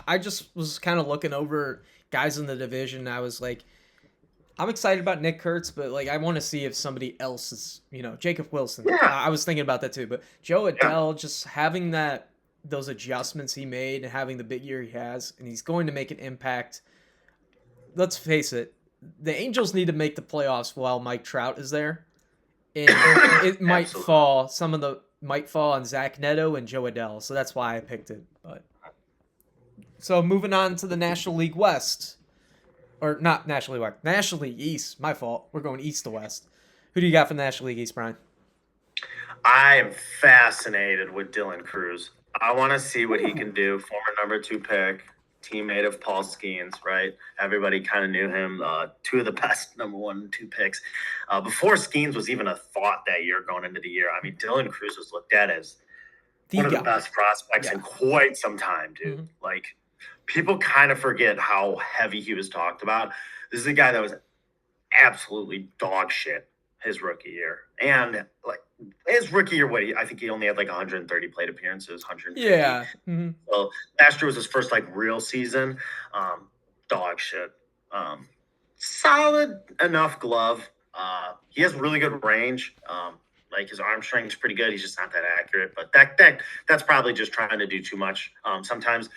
I just was kind of looking over guys in the division. And I was like, I'm excited about Nick Kurtz, but like I want to see if somebody else is, Jacob Wilson. Yeah. I was thinking about that too. But Joe Adell, just having those adjustments he made and having the big year he has, and he's going to make an impact. Let's face it, the Angels need to make the playoffs while Mike Trout is there. And it might fall on Zach Neto and Joe Adell, so that's why I picked it. But so moving on to the National League West, or not National League West, National League East. My fault. We're going East to West. Who do you got for the National League East, Brian? I am fascinated with Dylan Cruz. I want to see what he can do. Former number 2 pick, teammate of Paul Skeens, right? Everybody kind of knew him. 2 of the best number 1 and 2 picks. Before Skeens was even a thought that year going into the year, I mean, Dylan Cruz was looked at as one of the best prospects in quite some time, dude. Mm-hmm. Like, people kind of forget how heavy he was talked about. This is a guy that was absolutely dog shit his rookie year. And like his rookie year, I think he only had like 130 plate appearances, 150. Yeah. Mm-hmm. So last year was his first like real season. Dog shit. Solid enough glove. He has really good range. Like his arm strength is pretty good. He's just not that accurate. But that's probably just trying to do too much. Sometimes,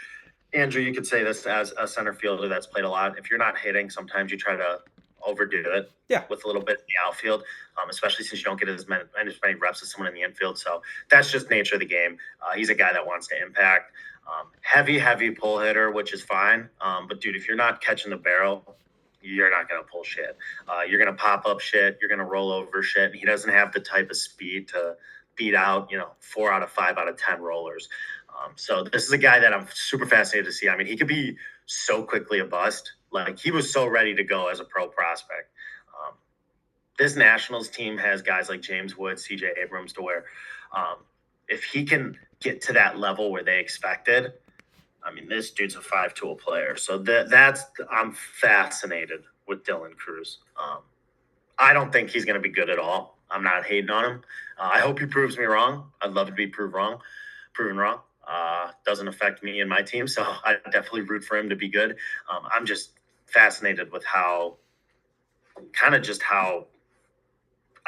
Andrew, you could say this as a center fielder that's played a lot. If you're not hitting, sometimes you try to overdo it with a little bit in the outfield, especially since you don't get as many reps as someone in the infield. So that's just nature of the game. He's a guy that wants to impact. Heavy pull hitter, which is fine. But, dude, if you're not catching the barrel, you're not going to pull shit. You're going to pop up shit. You're going to roll over shit. And he doesn't have the type of speed to beat out, 4 out of 5 out of 10 rollers. So this is a guy that I'm super fascinated to see. I mean, he could be so quickly a bust. Like, he was so ready to go as a pro prospect. This Nationals team has guys like James Wood, CJ Abrams, to where if he can get to that level where they expected, I mean, this dude's a 5-tool player. So I'm fascinated with Dylan Cruz. I don't think he's going to be good at all. I'm not hating on him. I hope he proves me wrong. I'd love to be proven wrong. Doesn't affect me and my team, so I definitely root for him to be good. I'm just fascinated with how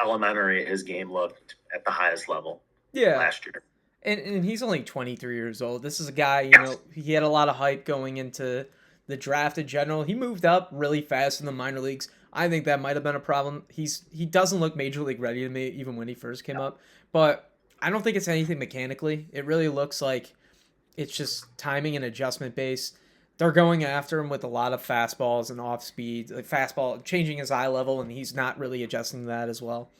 elementary his game looked at the highest level last year. And he's only 23 years old. This is a guy, Yes. he had a lot of hype going into the draft in general. He moved up really fast in the minor leagues. I think that might have been a problem. He doesn't look major league ready to me even when he first came up. But I don't think it's anything mechanically. It really looks like it's just timing and adjustment based. They're going after him with a lot of fastballs and off speed, like fastball changing his eye level, and he's not really adjusting to that as well.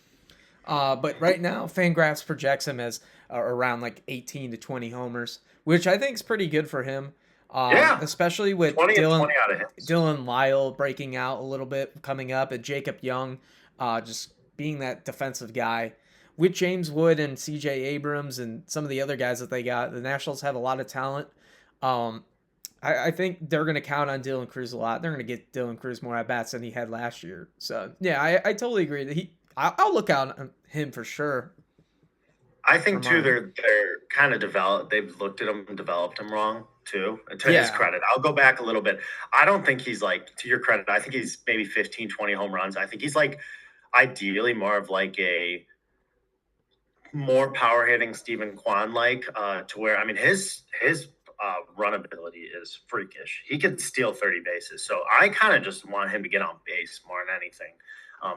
But right now, Fangraphs projects him as around like 18 to 20 homers, which I think is pretty good for him. Yeah. Especially with 20 out of him. Dylan Lyle breaking out a little bit coming up, and Jacob Young just being that defensive guy. With James Wood and C.J. Abrams and some of the other guys that they got, the Nationals have a lot of talent. I think they're going to count on Dylan Cruz a lot. They're going to get Dylan Cruz more at bats than he had last year. So yeah, I totally agree that I'll look out on him for sure. I think too they're kind of developed. They've looked at him and developed him wrong too. To his credit, I'll go back a little bit. I don't think he's like, to your credit, I think he's maybe 15, 20 home runs. I think he's like ideally more of like a more power hitting Stephen Kwan to where, I mean, his run ability is freakish. He can steal 30 bases. So I kind of just want him to get on base more than anything.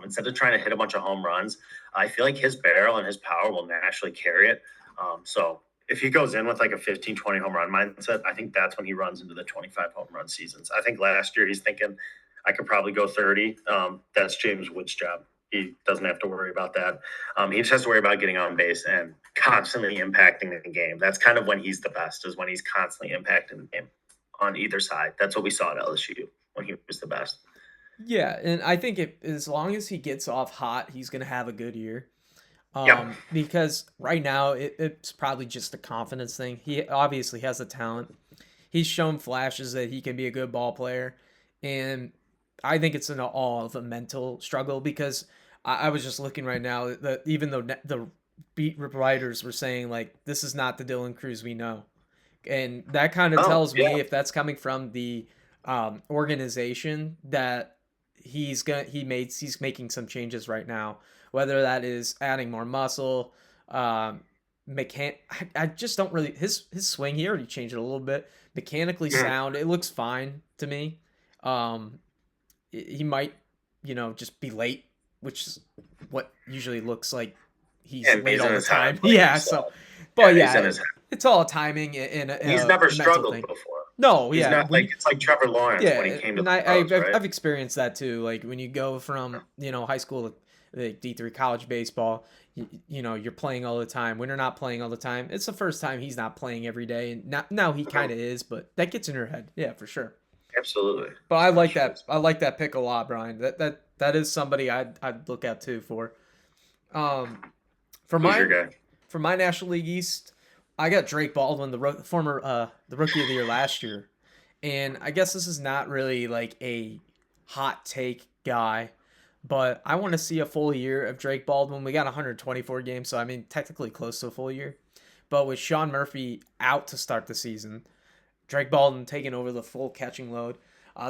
Instead of trying to hit a bunch of home runs, I feel like his barrel and his power will naturally carry it. So if he goes in with like a 15, 20 home run mindset, I think that's when he runs into the 25 home run seasons. I think last year he's thinking I could probably go 30. That's James Wood's job. He doesn't have to worry about that. He just has to worry about getting on base and constantly impacting the game. That's kind of when he's the best, is when he's constantly impacting the game on either side. That's what we saw at LSU when he was the best. Yeah, and I think as long as he gets off hot, he's going to have a good year. Because right now it's probably just a confidence thing. He obviously has the talent. He's shown flashes that he can be a good ball player, and I think it's all of a mental struggle because I was just looking right now that even though the beat writers were saying like this is not the Dylan Cruz we know, and that kind of tells me if that's coming from the organization that he's making some changes right now, whether that is adding more muscle, I just don't really his swing. He already changed it a little bit. Mechanically sound, it looks fine to me. He might, just be late, which is what usually looks like he's late all the time. But it's all timing. He's never struggled before. No, he's not like it's like Trevor Lawrence when he came to the pros, right? I've experienced that too. Like when you go from high school to D3 college baseball, you're playing all the time. When you're not playing all the time, it's the first time he's not playing every day, and now he kind of is, but that gets in your head, yeah, for sure. Absolutely. But I like that. I like that pick a lot, Brian. That is somebody I'd look at too for. For my National League East, I got Drake Baldwin, the rookie of the year last year, and I guess this is not really like a hot take guy, but I want to see a full year of Drake Baldwin. We got 124 games, so I mean technically close to a full year, but with Sean Murphy out to start the season, Drake Baldwin taking over the full catching load.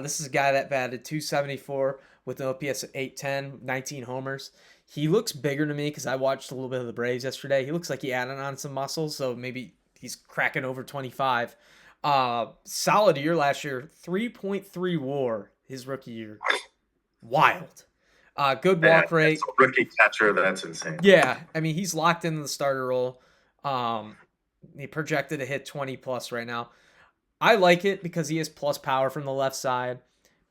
This is a guy that batted .274 with an OPS of 810, 19 homers. He looks bigger to me because I watched a little bit of the Braves yesterday. He looks like he added on some muscle, so maybe he's cracking over 25. Solid year last year, 3.3 WAR his rookie year. Wild. Good walk rate. That's a rookie catcher, that's insane. Yeah, I mean he's locked into the starter role. He projected to hit 20 plus right now. I like it because he has plus power from the left side,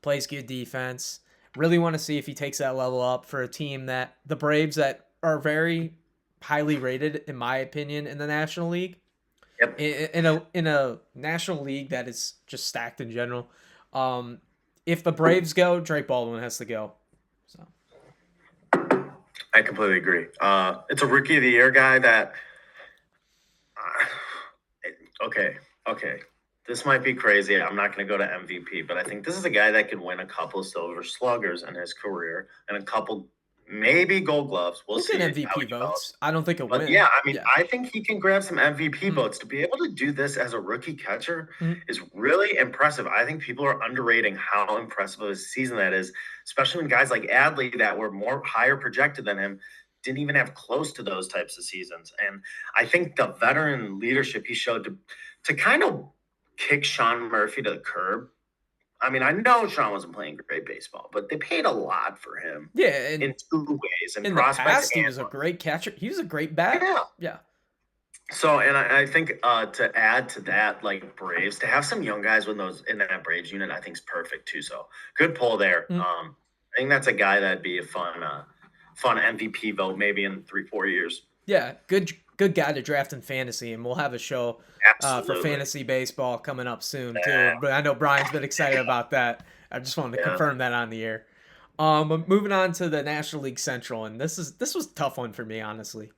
plays good defense. Really want to see if he takes that level up for a team that the Braves that are very highly rated, in my opinion, in the National League. Yep. In a National League that is just stacked in general. If the Braves go, Drake Baldwin has to go. So I completely agree. It's a rookie of the year guy that. Okay. this might be crazy. I'm not going to go to MVP, but I think this is a guy that could win a couple Silver Sluggers in his career and a couple maybe Gold Gloves. We'll He'll get see how MVP he develops. votes. I don't think he'll But win. yeah, I mean, Yeah. I think he can grab some MVP Mm, votes. To be able to do this as a rookie catcher mm. is really impressive. I think people are underrating how impressive of a season that is, especially when guys like Adley that were more higher projected than him didn't even have close to those types of seasons. And I think the veteran leadership he showed to kind of kick Sean Murphy to the curb. I mean, I know Sean wasn't playing great baseball, but they paid a lot for him Yeah, and in two ways, in in the prospects past, he and was a great catcher. He was a great bat. yeah. Yeah. So, and I think to add to that, like Braves, to have some young guys with those in that Braves unit, I think is perfect too. So, good pull there. Mm. I think that's a guy that'd be a fun MVP vote maybe in 3-4 years. Yeah, good guy to draft in fantasy, and we'll have a show for Absolutely. fantasy baseball coming up soon Yeah. too. But I know Brian's been excited about that. I just wanted to Yeah. confirm that on the air. But moving on to the National League Central, and this was a tough one for me, honestly.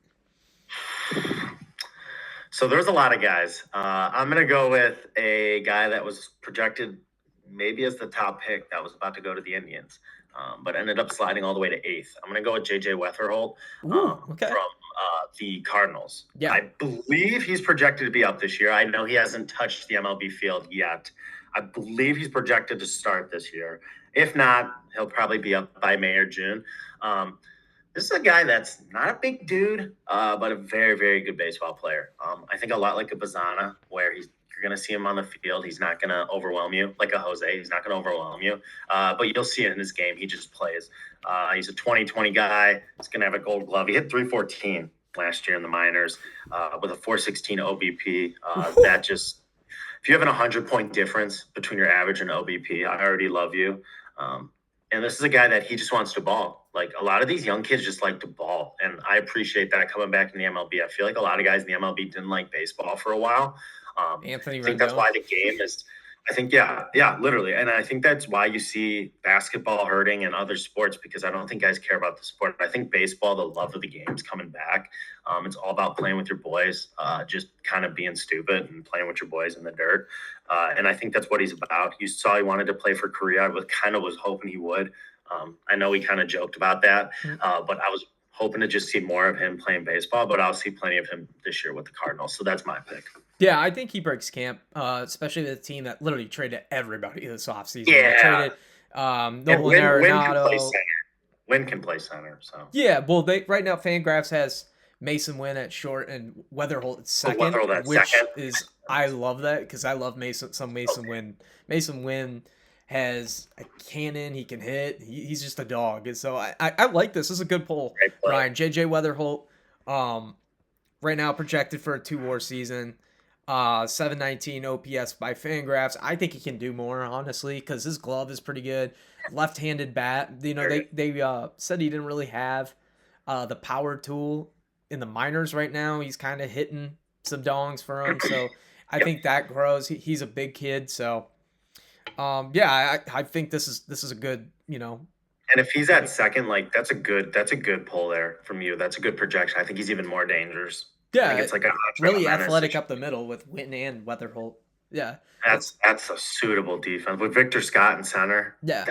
So there's a lot of guys. I'm gonna go with a guy that was projected maybe as the top pick that was about to go to the Indians, but ended up sliding all the way to 8th. I'm gonna go with JJ Weatherholt Ooh, okay. from the Cardinals. Yeah. I believe he's projected to be up this year. I know he hasn't touched the MLB field yet. I believe he's projected to start this year. If not, he'll probably be up by May or June. This is a guy that's not a big dude, but a very, very good baseball player. I think a lot like a Bazana, where you're going to see him on the field. He's not going to overwhelm you like a Jose. He's not going to overwhelm you, but you'll see it in his game. He just plays. He's a 2020 guy. He's going to have a Gold Glove. He hit 314 last year in the minors with a 416 OBP. That just, if you have an 100-point difference between your average and OBP, I already love you. And this is a guy that he just wants to ball. Like a lot of these young kids just like to ball. And I appreciate that coming back in the MLB. I feel like a lot of guys in the MLB didn't like baseball for a while. Anthony I think that's Rendon. why the game is, I think, yeah, literally. And I think that's why you see basketball hurting and other sports, because I don't think guys care about the sport. I think baseball, the love of the game is coming back. It's all about playing with your boys, just kind of being stupid and playing with your boys in the dirt. And I think that's what he's about. You saw he wanted to play for Korea. I was hoping he would. I know we kind of joked about that, but I was hoping to just see more of him playing baseball, but I'll see plenty of him this year with the Cardinals. So that's my pick. Yeah, I think he breaks camp, especially the team that literally traded everybody this offseason. Yeah. They traded Nolan Arenado. Wynn can play center. So yeah, well, right now Fangraphs has Mason Wynn at short and Weatherholt at second, which is I love that because I love Mason Wynn. Mason Wynn has a cannon. He can hit. He's just a dog. And so I like this. This is a good poll, Ryan. JJ Weatherholt, right now projected for a 2-WAR season. 719 OPS by Fangraphs. I think he can do more, honestly, because his glove is pretty good. Left-handed bat. You know, they said he didn't really have the power tool in the minors right now. He's kind of hitting some dongs for him, so I think that grows. He's a big kid, so yeah, I think this is a good, you know. And if he's at second, like that's a good pull there from you. That's a good projection. I think he's even more dangerous. Yeah, I think it's like a really athletic up the middle with Wynn and Weatherholt. Yeah, that's a suitable defense with Victor Scott in center. Yeah,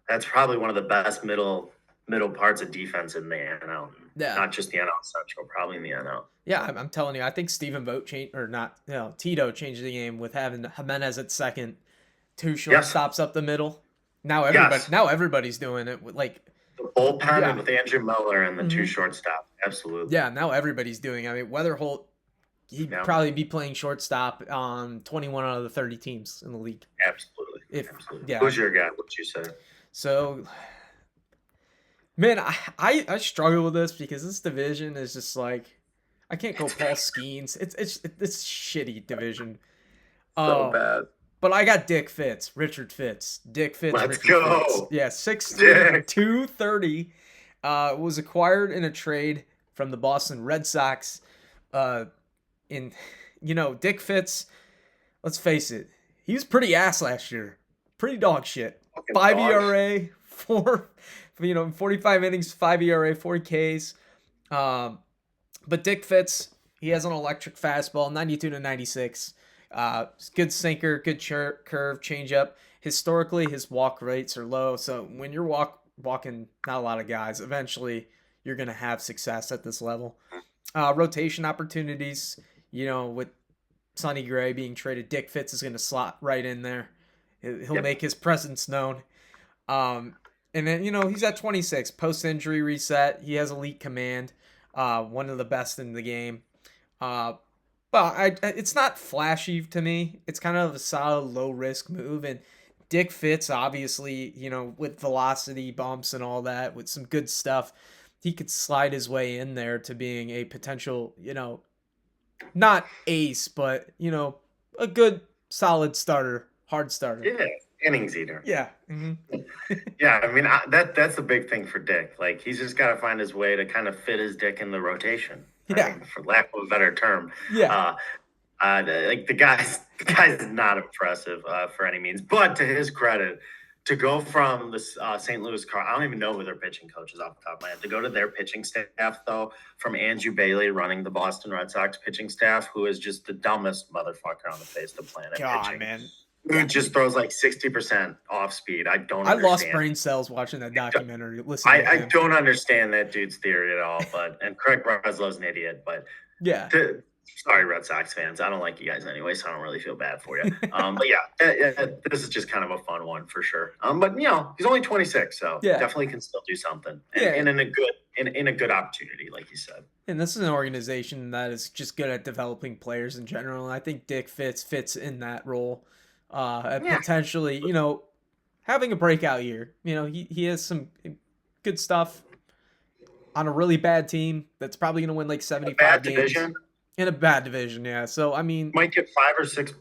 that's probably one of the best middle parts of defense in the NL. Yeah, not just the NL Central, probably in the NL. Yeah, I'm telling you, I think Stephen Vogt Tito changed the game with having Jimenez at second, 2 shortstops up the middle. Now everybody's doing it with like the bullpen with Andrew Miller and the 2 shortstop. Absolutely. Yeah, now everybody's doing it. I mean, Weatherholt, he'd probably be playing shortstop on 21 out of the 30 teams in the league. Absolutely. Absolutely. Yeah. Who's your guy? What'd you say? So, man, I struggle with this because this division is just like I can't go Paul Skeens. It's shitty division. So bad. But I got Dick Fitz, Richard Fitz. Let's go. Fitz. Yeah, 6'3", 230. Was acquired in a trade from the Boston Red Sox. Dick Fitz, let's face it, he was pretty ass last year. Pretty dog shit. 5 ERA, 45 innings, 5 ERA, 4 Ks. But Dick Fitz, he has an electric fastball, 92 to 96. Good sinker, good curve, changeup. Historically, his walk rates are low, so when you're walking not a lot of guys, eventually you're gonna have success at this level. Rotation opportunities, with Sonny Gray being traded, Dick Fitz is gonna slot right in there. He'll Yep. make his presence known. Um, and then he's at 26, post injury reset. He has elite command, one of the best in the game. Uh, but it's not flashy to me. It's kind of a solid low risk move, and Dick Fitz, obviously, with velocity bumps and all that, with some good stuff, he could slide his way in there to being a potential, not ace, but a good solid starter, hard starter. Yeah, innings eater. Yeah. Mm-hmm. Yeah, I mean that's the big thing for Dick. Like he's just got to find his way to kind of fit his dick in the rotation. Yeah. I mean, for lack of a better term. Yeah. Like the guy's not impressive for any means. But to his credit, to go from the St. Louis Car, I don't even know who their pitching coach is off the top of my head. To go to their pitching staff though, from Andrew Bailey running the Boston Red Sox pitching staff, who is just the dumbest motherfucker on the face of the planet. God, pitching. man. Who just throws like 60% off speed. I lost brain cells watching that documentary. I don't understand that dude's theory at all. And Craig Breslow's an idiot. But yeah, sorry, Red Sox fans. I don't like you guys anyway, so I don't really feel bad for you. But yeah, this is just kind of a fun one for sure. But he's only 26, so definitely can still do something. And in a good opportunity, like you said. And this is an organization that is just good at developing players in general. And I think Dick fits in that role. Potentially, having a breakout year. He has some good stuff on a really bad team that's probably going to win like 75 games. Division. In a bad division, yeah. So, I mean... Might get 5 or 6,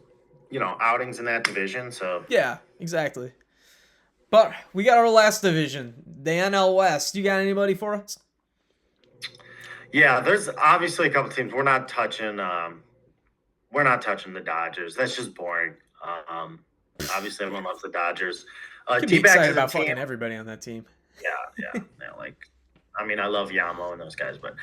outings in that division, so... Yeah, exactly. But we got our last division, the NL West. You got anybody for us? Yeah, there's obviously a couple teams. We're not touching the Dodgers. That's just boring. Obviously, everyone loves the Dodgers. Be excited about fucking everybody on that team. Yeah. I love Yamo and those guys, but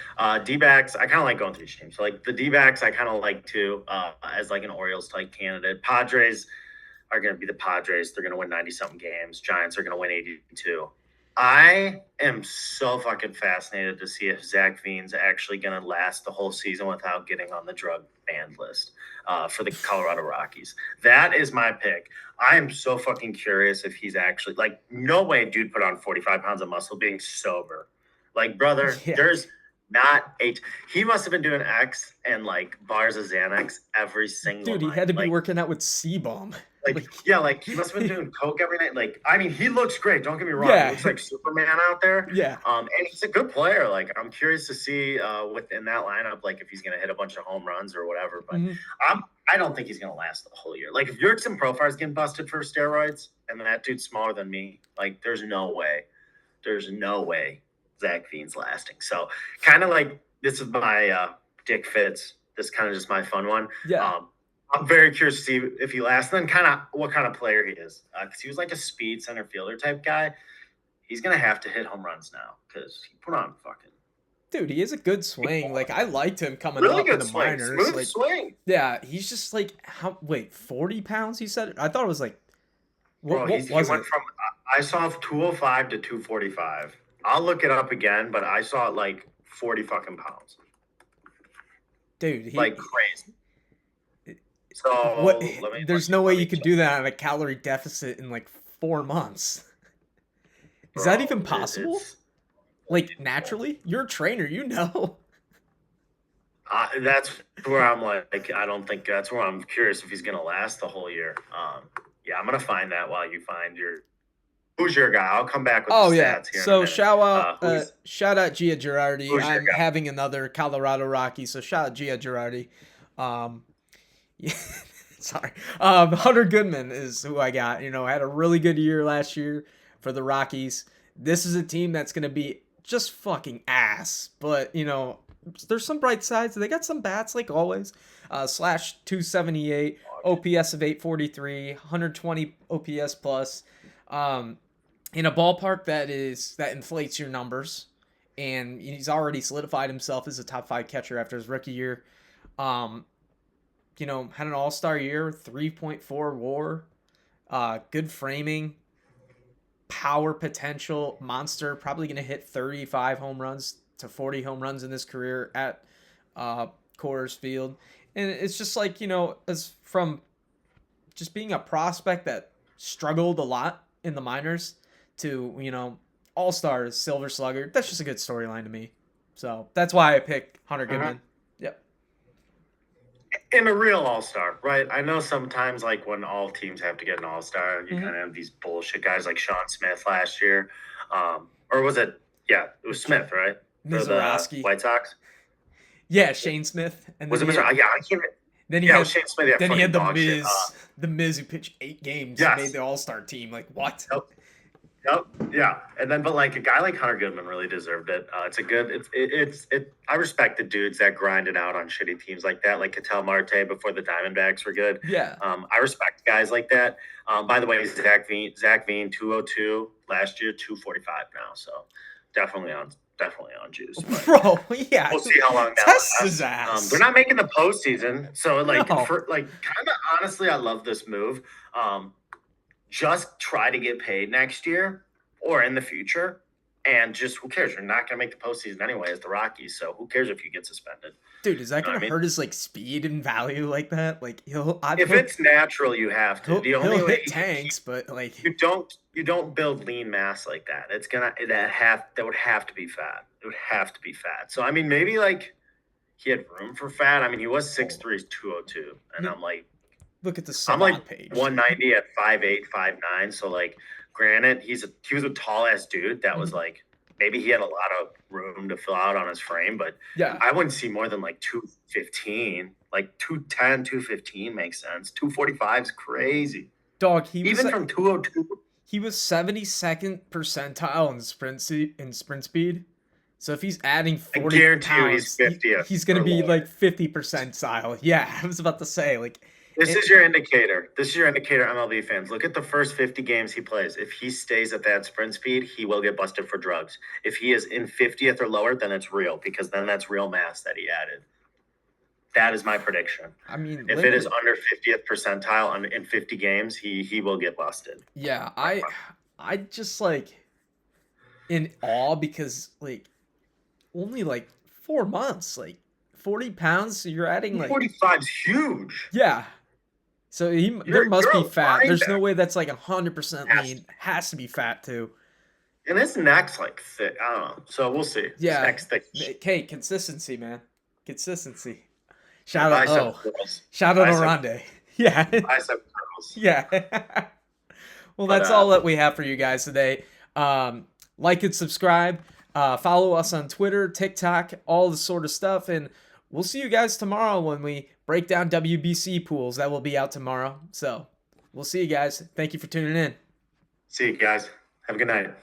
D-backs, I kind of like going through each team. So, like, the D-backs, I kind of like, too, as, like, an Orioles-type candidate. Padres are going to be the Padres. They're going to win 90-something games. Giants are going to win 82. I am so fucking fascinated to see if Zac Veen's actually going to last the whole season without getting on the drug banned list for the Colorado Rockies. That is my pick. I am so fucking curious if he's actually, like, no way dude put on 45 pounds of muscle being sober. Like, brother, there's not he must have been doing X and, like, bars of Xanax every single night. Dude, he had to be working out with C-Bomb. Like he must have been doing coke every night. Like, I mean, he looks great. Don't get me wrong. He looks like Superman out there. Yeah. And he's a good player. Like, I'm curious to see within that lineup, like, if he's gonna hit a bunch of home runs or whatever. But I don't think he's gonna last the whole year. Like, if Jurickson Profar's getting busted for steroids, and that dude's smaller than me, like, there's no way Zac Veen's lasting. So, kind of like, this is my Dick Fitz. This is kind of just my fun one. Yeah. I'm very curious to see if he lasts, and then kind of what kind of player he is. Because he was like a speed center fielder type guy. He's going to have to hit home runs now because he put on fucking... Dude, he has a good swing. Like, I liked him coming really up in the swing. minors. Smooth like, swing. Yeah, he's just like, 40 pounds, he said? I thought it was like... What was he went it? From, I saw 205 to 245. I'll look it up again, but I saw it like 40 fucking pounds. Dude, like crazy. So there's no way you could do that on a calorie deficit in like 4 months. Is that even possible? Like, naturally? You're a trainer, you know. That's where I'm like, I don't think that's where I'm curious if he's going to last the whole year. Yeah, I'm going to find that while you find your... Who's your guy? I'll come back with the stats here. So shout out Gia Girardi. I'm having another Colorado Rocky, so shout out Gia Girardi. Sorry. Hunter Goodman is who I got. Had a really good year last year for the Rockies. This is a team that's going to be just fucking ass. But, there's some bright sides. They got some bats, like always. Slash 278, OPS of 843, 120 OPS plus. In a ballpark that inflates your numbers. And he's already solidified himself as a top 5 catcher after his rookie year. had an all-star year, 3.4 WAR, good framing, power potential, monster, probably going to hit 35 home runs to 40 home runs in his career at Coors Field. And it's just like, as from just being a prospect that struggled a lot in the minors to, all-star silver slugger. That's just a good storyline to me. So that's why I picked Hunter Goodman. Yep. In a real all-star, right? I know sometimes like when all teams have to get an all-star, you kind of have these bullshit guys like Sean Smith last year. Or was it? Yeah, it was Smith, right? For the White Sox. Yeah, Shane Smith. And was it Mr. Yeah, I can't. Then he had Shane Smith. Then he had the Miz. The Miz who pitched 8 games, made the all-star team. Like, what? Yep. Yeah. And then, but like a guy like Hunter Goodman really deserved it. It's a good, I respect the dudes that grinded out on shitty teams like that, like Ketel Marte before the Diamondbacks were good. Yeah. I respect guys like that. By the way, Zac Veen, 202 last year, 245 now. So definitely on juice. Bro, yeah. We'll see how long that lasts. His ass. They're not making the postseason. So like, kind of honestly, I love this move. Just try to get paid next year or in the future. And just who cares? You're not going to make the postseason anyway as the Rockies. So who cares if you get suspended? Dude, is that going to hurt his like speed and value like that? Like if it's natural, you have to. He'll hit tanks, but like you don't build lean mass like that. It's that would have to be fat. It would have to be fat. So I mean, maybe like he had room for fat. I mean, he was 6'3", 202, and I'm like. Look at the I'm like page. 190 at 5'8", 5'9". So like, granted, he was a tall ass dude that was like maybe he had a lot of room to fill out on his frame, but yeah, I wouldn't see more than like 215, like 210, 215 makes sense. 245 is crazy. Dog, he even from 202. He was 72nd percentile in sprint speed. So if he's adding 40 I guarantee pounds, you he's 50th. He's going to be like 50 percentile. Yeah, I was about to say like. This is your indicator. This is your indicator, MLB fans. Look at the first 50 games he plays. If he stays at that sprint speed, he will get busted for drugs. If he is in 50th or lower, then it's real, because then that's real mass that he added. That is my prediction. I mean, if it is under 50th percentile in 50 games, he will get busted. Yeah, I just like in awe because like only like 4 months, like 40 pounds. So you're adding like 45 is huge. Yeah. So there must be fat. There's no way that's like 100% lean. Has to be fat too. And his neck's like thick. I don't know. So we'll see. Yeah. His neck's thick. Okay, consistency, man. Consistency. Shout out Orande. Yeah. Bicep curls. Yeah. Well, that's all that we have for you guys today. Like and subscribe. Follow us on Twitter, TikTok, all the sort of stuff. And we'll see you guys tomorrow when we break down WBC pools. That will be out tomorrow. So we'll see you guys. Thank you for tuning in. See you guys. Have a good night.